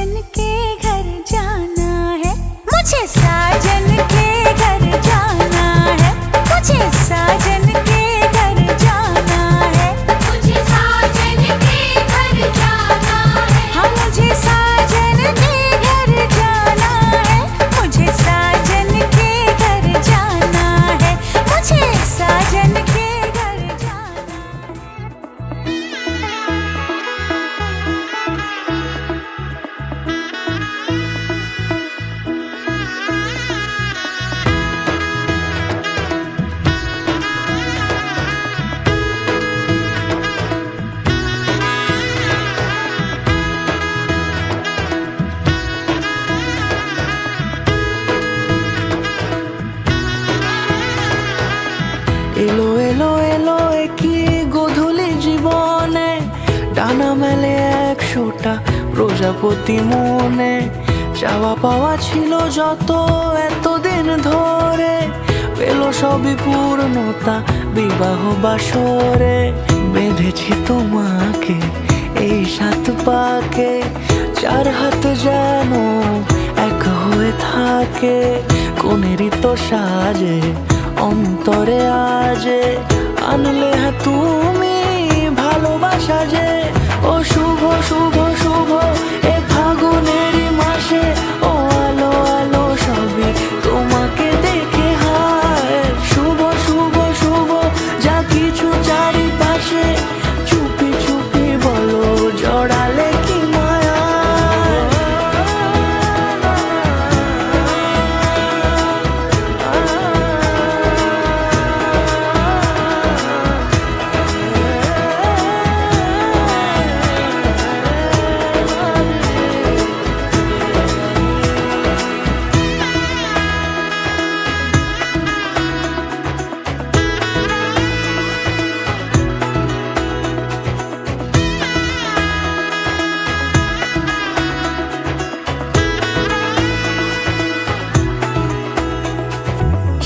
साजन के घर जाना है, मुझे साजन के घर जाना है, मुझे साजन के घर जाना है, मुझे साजन के घर जाना है, हाँ मुझे साजन के घर जाना है, मुझे साजन के घर जाना है, मुझे साजन के घर जाना है। এলো এলো এলো কি গোধূলি জীবনে, ডানা মেলে 100টা প্রজাপতি মনে, চাওয়া পাওয়া ছিল যত এতদিন ধরে, পেল সবই পূর্ণতা বিবাহ বাসরে। বেঁধেছি তোমাকে এই 7 পাকে, 4 হাত যেন এক হয়ে থাকে, কোনেরই তো সাজে অন্তরে আজে, আনলে হ্যাঁ তুমি ভালোবাসা যে। ও শুভ শুভ শুভ এ ফাগুনেরই মাসে, ও আলো আলো সবই তোমাকে দেখে হায়। শুভ শুভ শুভ যা কিছু চারিপাশে, চুপি চুপি বলো জড়ালে কি মায়া।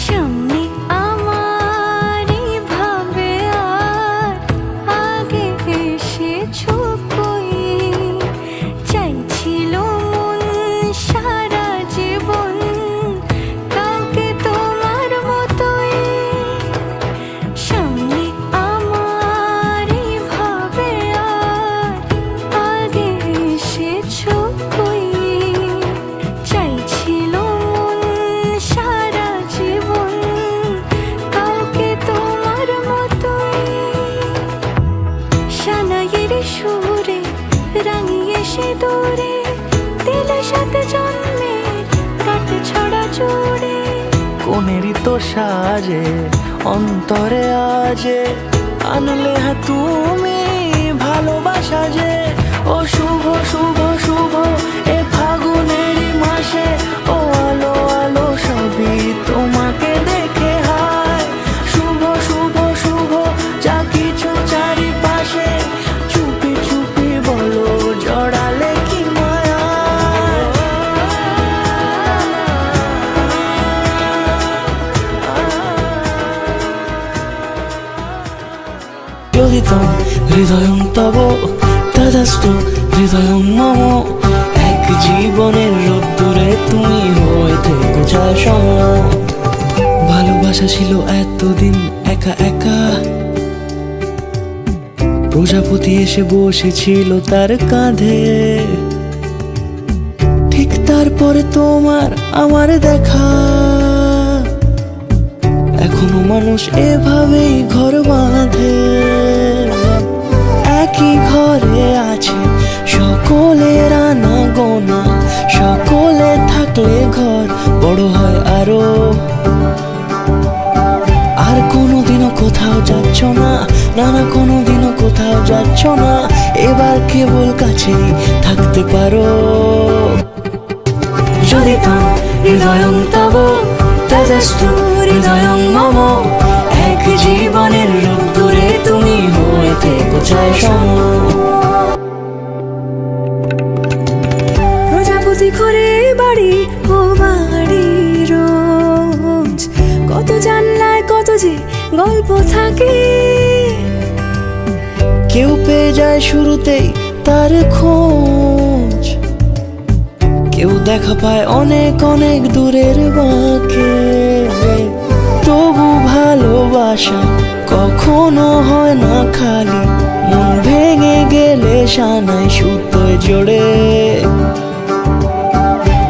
সামনে আমারই ভাবে আর আগে এসেছো কই, চাইছিল মন সারা জীবন কাউকে তোমার মতোই। সামনে আমারই ভাবে আর আগে এসেছো কই, চাইছিল মন সারা জীবন কাউকে তোমার মতোই। সানাইয়ের সুরে রাঙিয়ে সে দূরে, দিলে 7 জন্মের কাট ছড়া জোড়ে। কোনেরই তো সাজে অন্তরে আজে, আনলে হ্যাঁ তুমি ভালোবাসা যে। ও শুভ শুভ শুভ এ ফাগুনেরই মাসে, ও আলো আলো সবই তোমাকে দেখে হায়। শুভ শুভ শুভ যা কিছু চারিপাশে, চুপি চুপি বলো জড়ালে কি মায়া। যোগিতম হৃদয়ং তব তদস্তু হৃদয়ং মম, এক জীবনের রোদ্দুরে তুমি হয়ে থেকো যায় সম। ভালোবাসা ছিল এতদিন একা একা, প্রজাপতি এসে বসেছিল তার কাঁধে, ঠিক তারপরে তোমার আমার দেখা। এখনো মানুষ এভাবেই ঘর বাঁধে, একই ঘরে আছে সকলের আনা গোনা, সকলে থাকলে ঘর বড় হয় আরো। আর কোনোদিনও কোথাও যাচ্ছ না, না না কোনোদিনও কোথাও যাচ্ছ না, এবার কেবল কাছেই থাকতে পারো। যদি তাম হৃদয়ং তব তদস্তু হৃদয়ং মম, এক জীবনের রোদ্দুরে তুমি হয়ে থেকো চায় সম। প্রজাপতি করে বাড়ি ও বাড়ি রোজ, কত জানলায় কত যে গল্প থাকে। কেউ পেয়ে যায় শুরুতেই তার খোঁজ, দেখা পায় অনেক অনেক দূরের বাঁকে, তবু ভালোবাসা কখনো হয় না খালি, মন ভেঙে গেলে সানায় সুতোয় জোড়ে।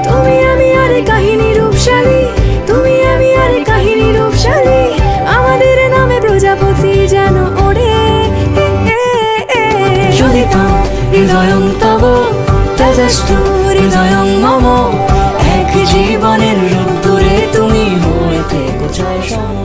তুমি আমি আরে কাহিনী রূপশালী, তুমি আমি আরে কাহিনী রূপশালী, আমাদের নামে প্রজাপতি যেন ওড়ে। যদি তাম হৃদয়ং তব তেজস্তু হৃদয়ং মম, এক জীবনের রোদ্দুরে তুমি হয়ে থেকো চাই সম।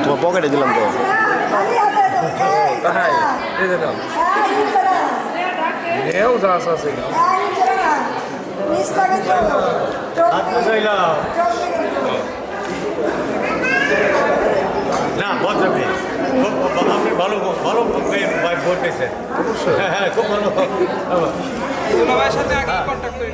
তোমার পকেটে দিলাম তো। না ভদ্রকে আপনি ভালো ভালো ভোট পেয়েছেন, হ্যাঁ খুব ভালো। সাথে আগে কন্ট্যাক্ট করি।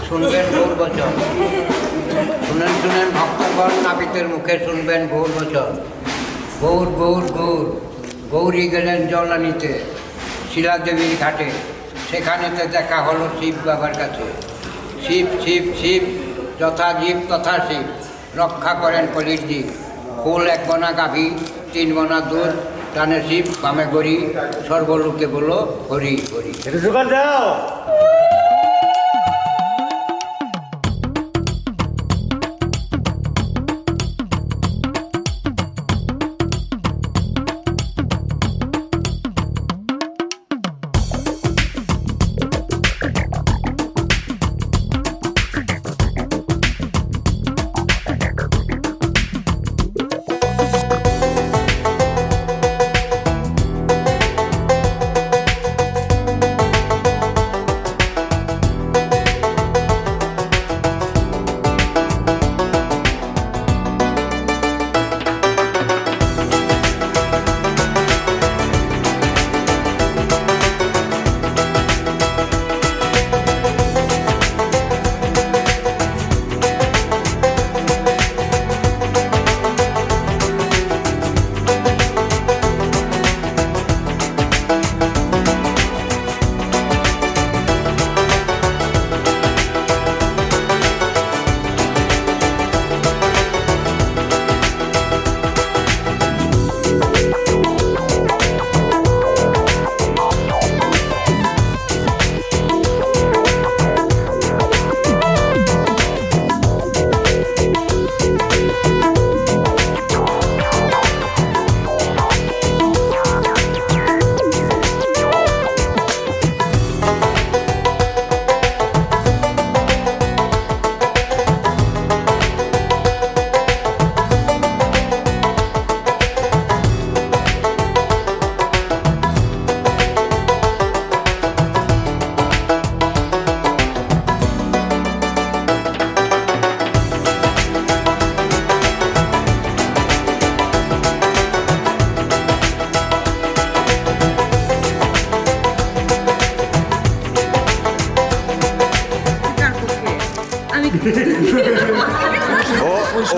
শুনবেন গৌর বচন, শুনেন শুনেন ভক্তগণ নাপিতের মুখে শুনবেন গৌর বচন। গৌর গৌর গৌর গৌরী গেলেন জল আনিতে শিলাদেবীর ঘাটে, সেখানেতে দেখা হলো শিব বাবার কাছে। শিব শিব শিব যথা জীব তথা শিব, রক্ষা করেন কলির জীব। ফুল 1 বনা গাভী 3 বনা দুধ, ডানে শিব বামে গরি, সর্বলোকে বলো হরি হরি। দাও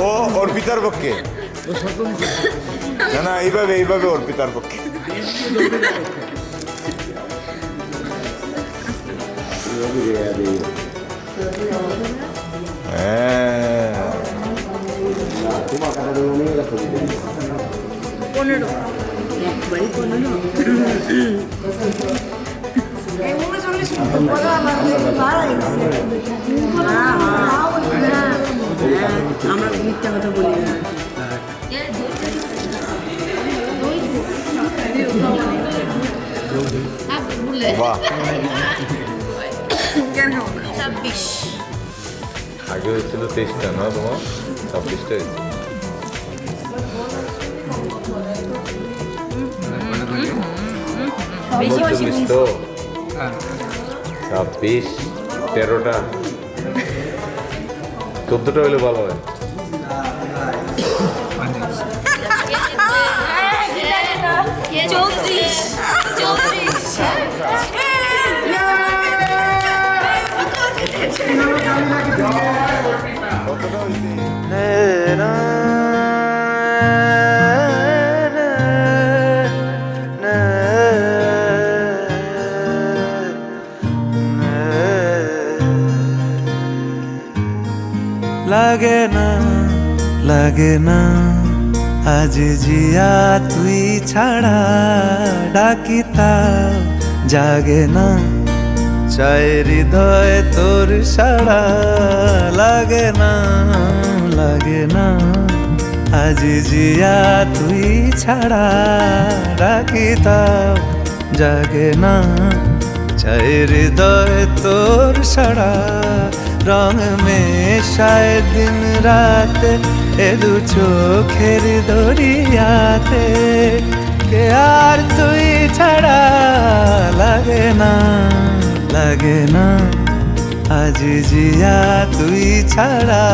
ও অর্পিতার পক্ষে না না এইভাবে অর্পিতার পক্ষে আমরা মিথ্যা কথা বলি না বাহ আগে হয়েছিল 23টা না তোমার 26টা হয়েছে তো 26 13টা 14টা হলে ভালো হয় লাগে না আজ জিয়া তুই ছাড়া ডাকিতা জাগে না চায় হৃদয় তোর সাড়া লাগে না আজ জিয়া তুই ছাড়া ডাকিতা জাগে না চায় হৃদয় তোর সাড়া রং মেশায় দিন রাত এ দু চোখের দরিয়াতে কে আর তুই ছাড়া লাগে না আজ জিয়া তুই ছাড়া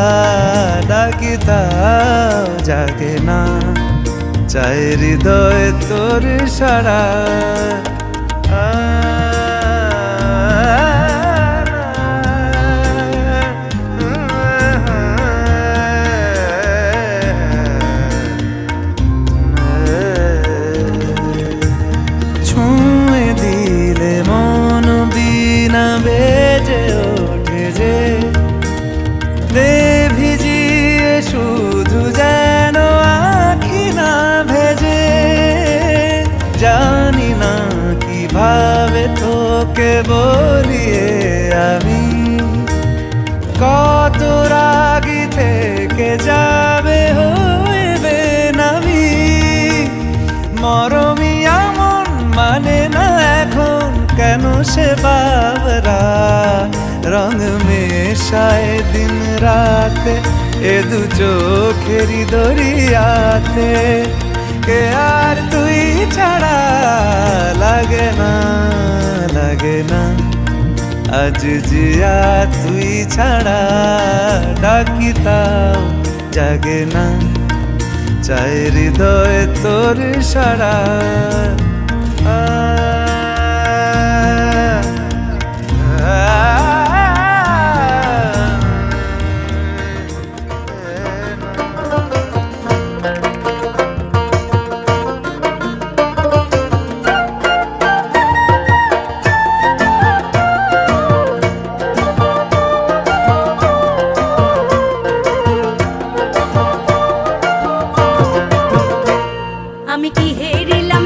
ডাকিতাও জাগে না চায় হৃদয় তোর সাড়া বেজে ওঠে যে ভিজিয়ে শুধু যেন আখি না ভেজে জানি না কিভাবে তোকে বলিয়ে আমি কত রাগি থেকে যাবে হইবে নামি মরমি এমন মানে না এখন কেন সে বাবরা রং মেশায় দিন রাত এ দু চোখেরি দরিয়াতে কে আর তুই ছাড়া লাগে না আজ জিয়া তুই ছাড়া ডাকিতাও জাগে না চায় হৃদয় তোর সাড়া আমি কি হেরিলাম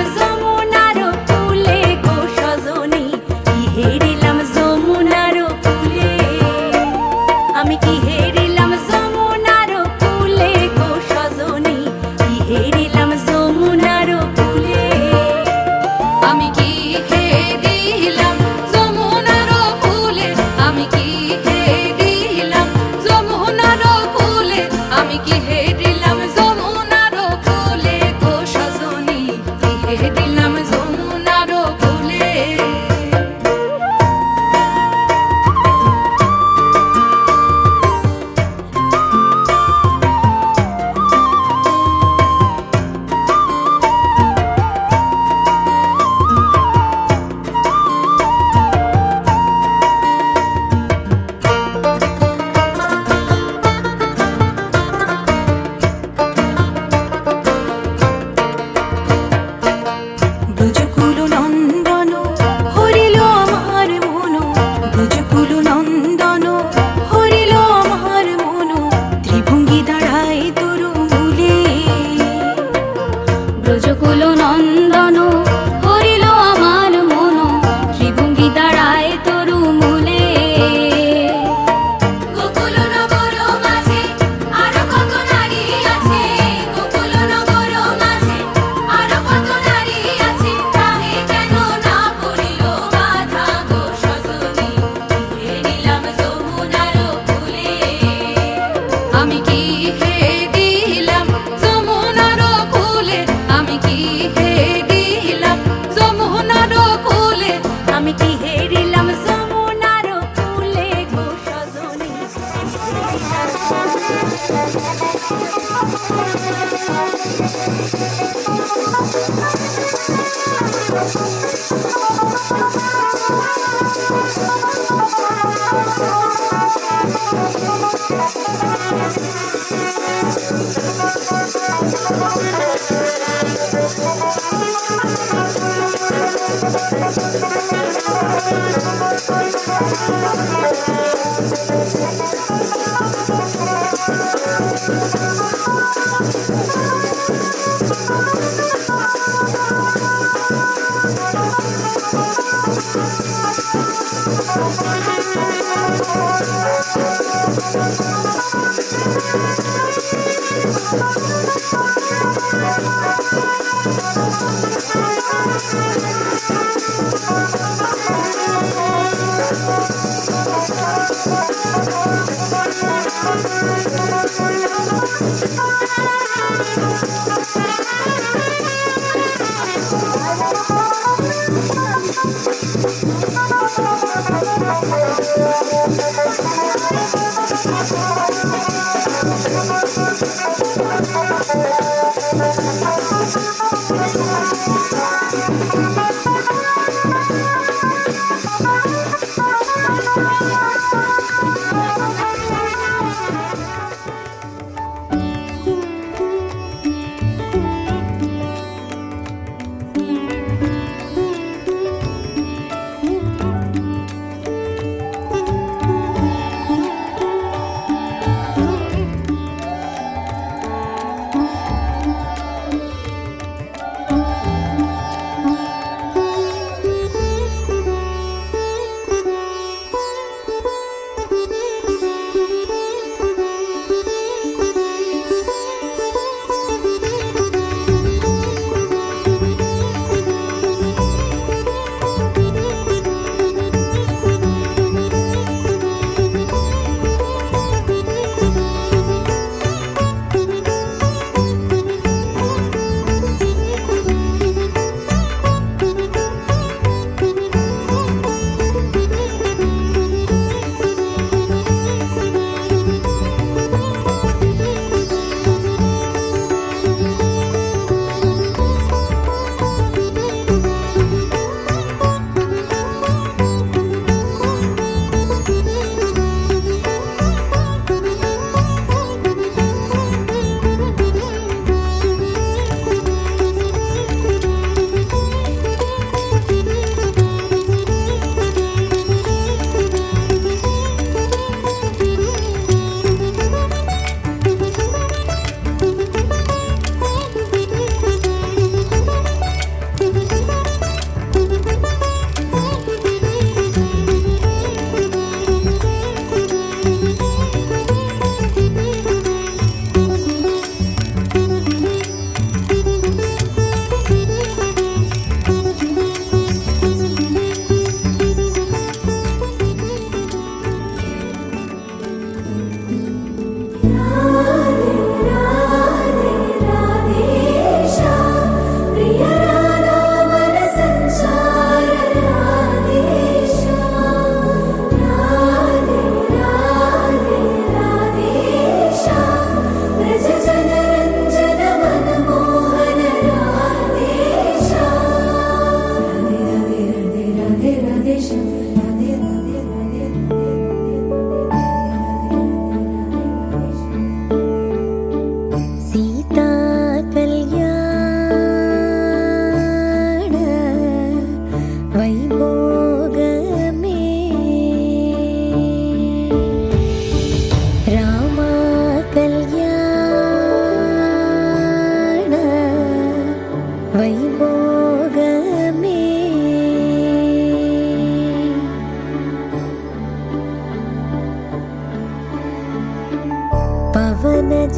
पवनज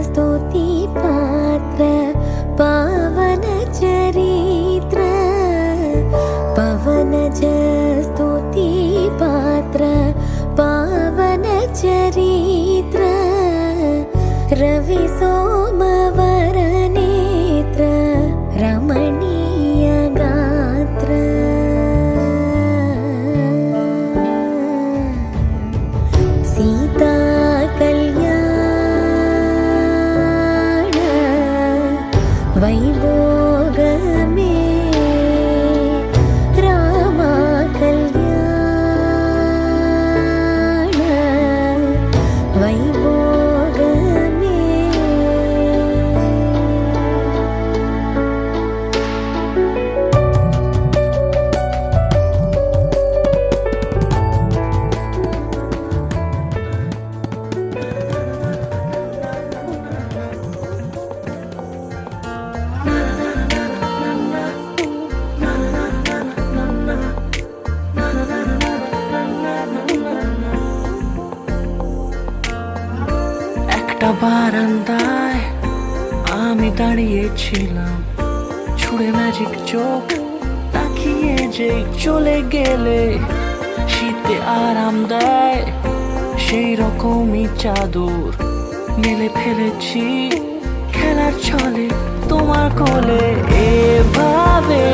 स्तुति पात्र पावन चरित्र पवनज स्तुति पात्र पावन चरित्र रवि सोमवर नेत्र रमणीय गात्र सीता कल्याण वैभोग में रामा कल्याण वैभोग में একটা বারান্দায় আমি দাঁড়িয়েছিলাম ছুঁড়ে ম্যাজিক চোখ তাকিয়ে যে চলে গেলে শীতে আরাম দেয় সেই রকমই চাদর মেলে ফেলেছি খেলার ছলে তোমার কোলে এভাবে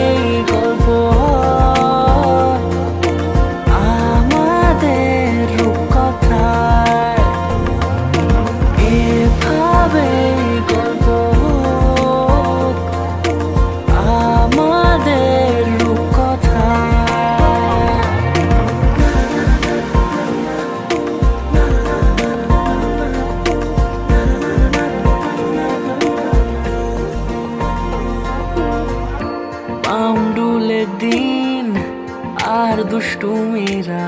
রাউন্ডুলে দিন আর দুষ্টু মেয়েরা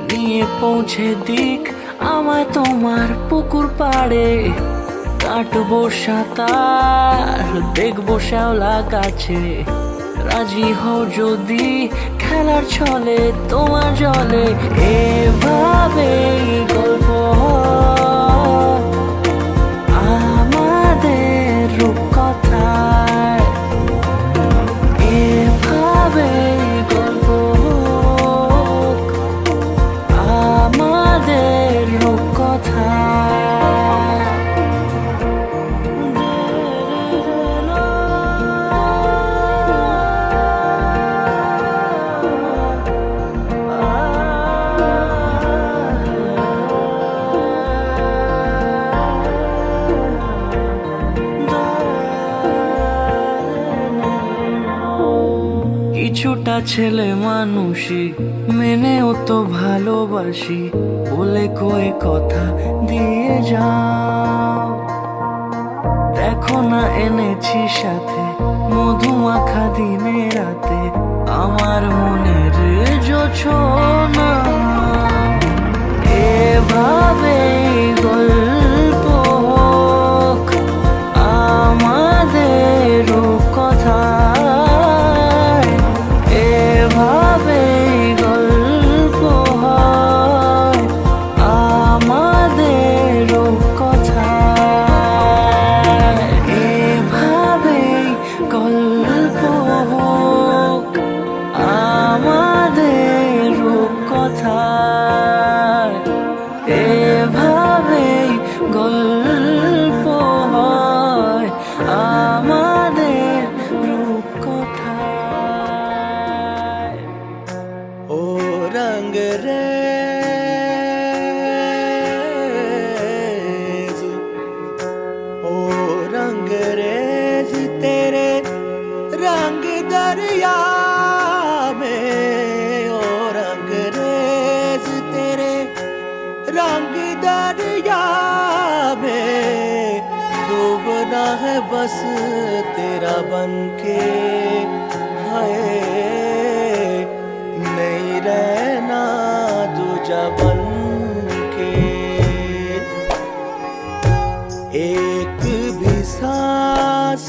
নিয়ে পৌঁছে দিক আমায় তোমার পুকুর পাড়ে। কাটবো সাঁতার, দেখবো শ্যাওলা গাছে, রাজি হও যদি খেলার ছলে তোমার জলে। এভাবে গল্প আমাদের রূপকথায়, এভাবে গল্প আমাদের রূপকথায়। কিছুটা ছেলে মানুষই মেনেও তো ভালোবাসি, বলে কয়ে কথা দিয়ে যাও। দেখো না এনেছি সাথে মধুমাখা দিনে রাতে, আমার মনের জোছনা। এভাবে গল্প হোক আমাদের রূপকথায়, এভাবে গল্প হয় আমাদের রূপকথায়, এভাবে গল্প হোক আমাদের রূপকথায়, এভাবে গল্প হয় আমাদের রূপকথায়। ओ रंग रेज, ओ रंग रेज तेरे रंग दरिया में, ओ रंग रेज तेरे रंग दरिया में, डूबना है बस तेरा बनके, हाय नहीं रहना दूजा बन के। एक भी सांस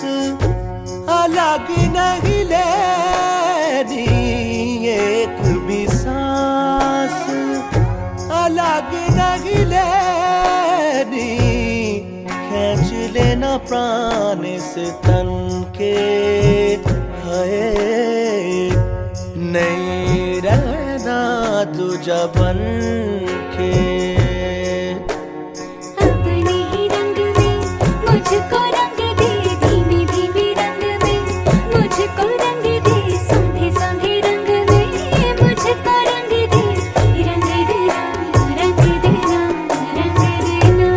अलग नहीं लेनी, एक भी सांस अलग नहीं लेनी, खींच लेना प्राण से तन के, हाय नहीं रहना दूजा बन के। अपने ही रंग में मुझको रंग दे, धीमे धीमे रंग में मुझको रंग दे, संधे संधे रंग में मुझको रंग दे, रंग देना रंग देना रंग देना।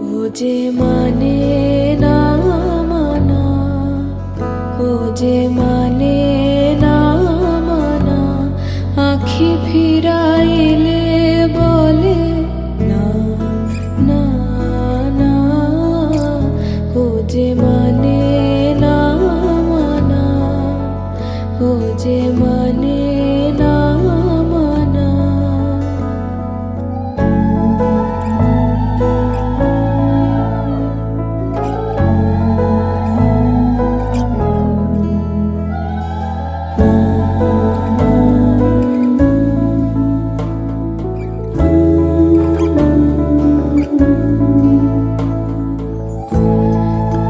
ও যে মানে না মানা, ও যে মানে না মানা, আখি ফিরাইলে বলে না না না, ও যে মানে না মানা, ও যে মানে না মানা।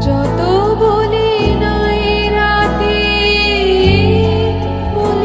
যত বলি নাই রাতে, বলে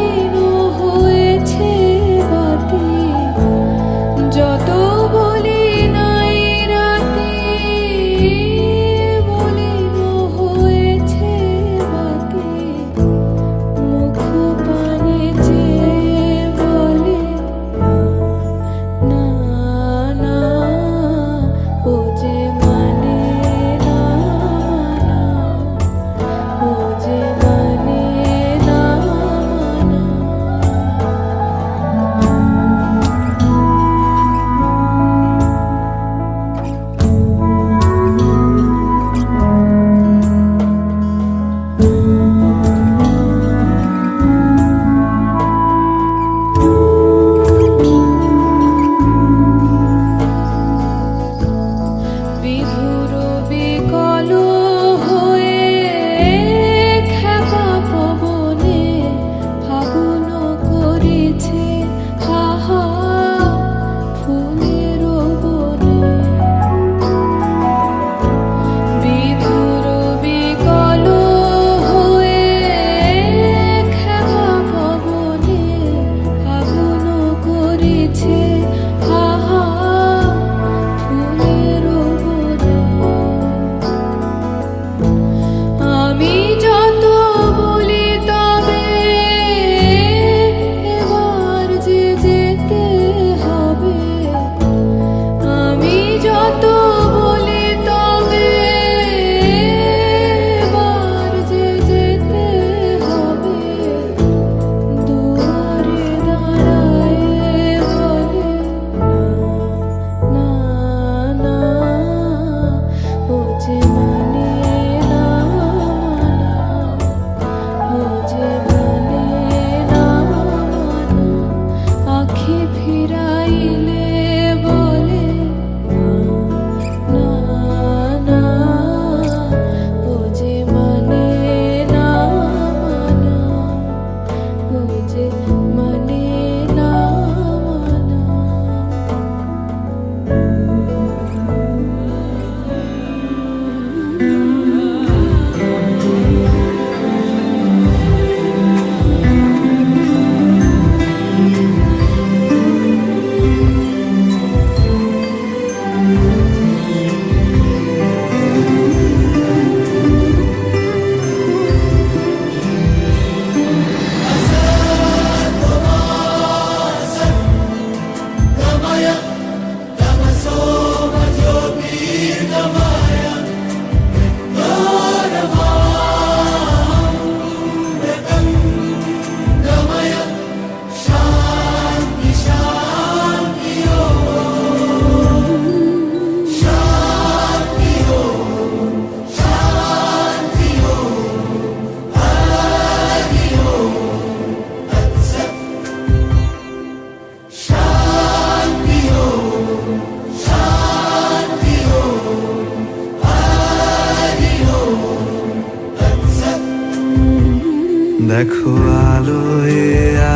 দেখো আলোয়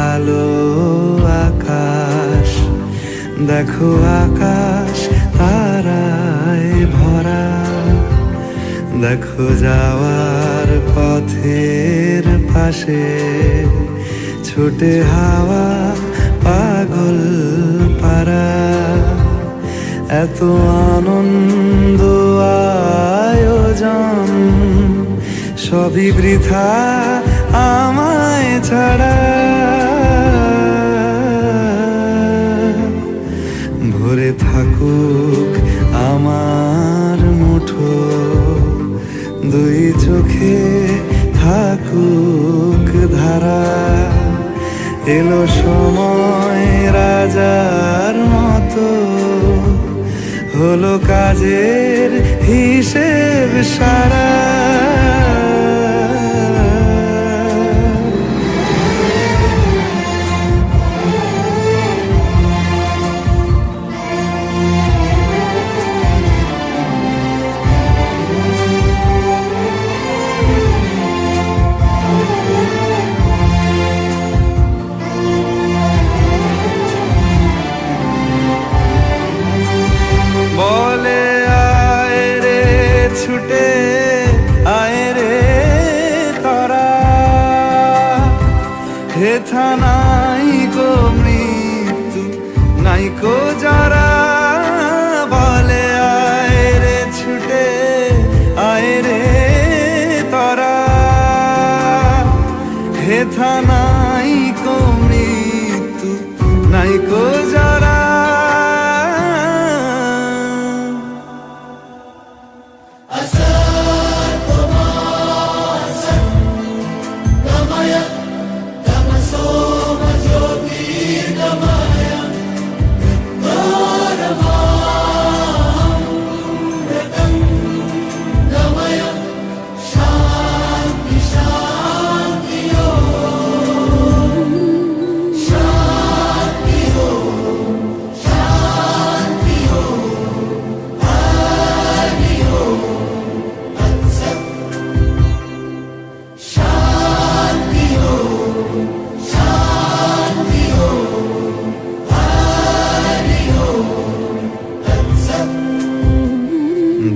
আলো আকাশ, দেখো আকাশ তারায় ভরা, দেখো যাওয়ার পথের পাশে ছোটে হাওয়া পাগল পারা। এত আনন্দ আয়োজন সবই বৃথা আমায় ছাড়া। ভরে থাকুক আমার মুঠো, দুই চোখে থাকুক ধারা। এলো সময় রাজার মতো, হলো কাজের হিসেব সারা। বলে আয় রে ছুটে আয় রে তারা, হেথা নাই গো মৃত্যু নাই কো যারা। বলে আয় রে ছুটে আয় রে তারা, হেথা নাই কো মৃত্যু নাই কো যারা।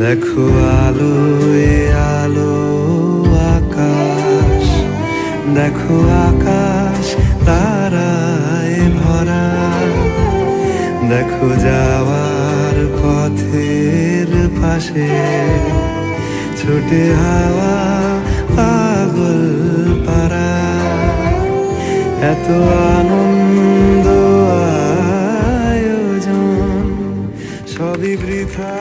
দেখো আলোয় আলো আকাশ, দেখো আকাশ তারায় ভরা, দেখো যাওয়ার পথের পাশে ছোটে হাওয়া পাগল পারা। এত আনন্দ আয়োজন সবই বৃথা।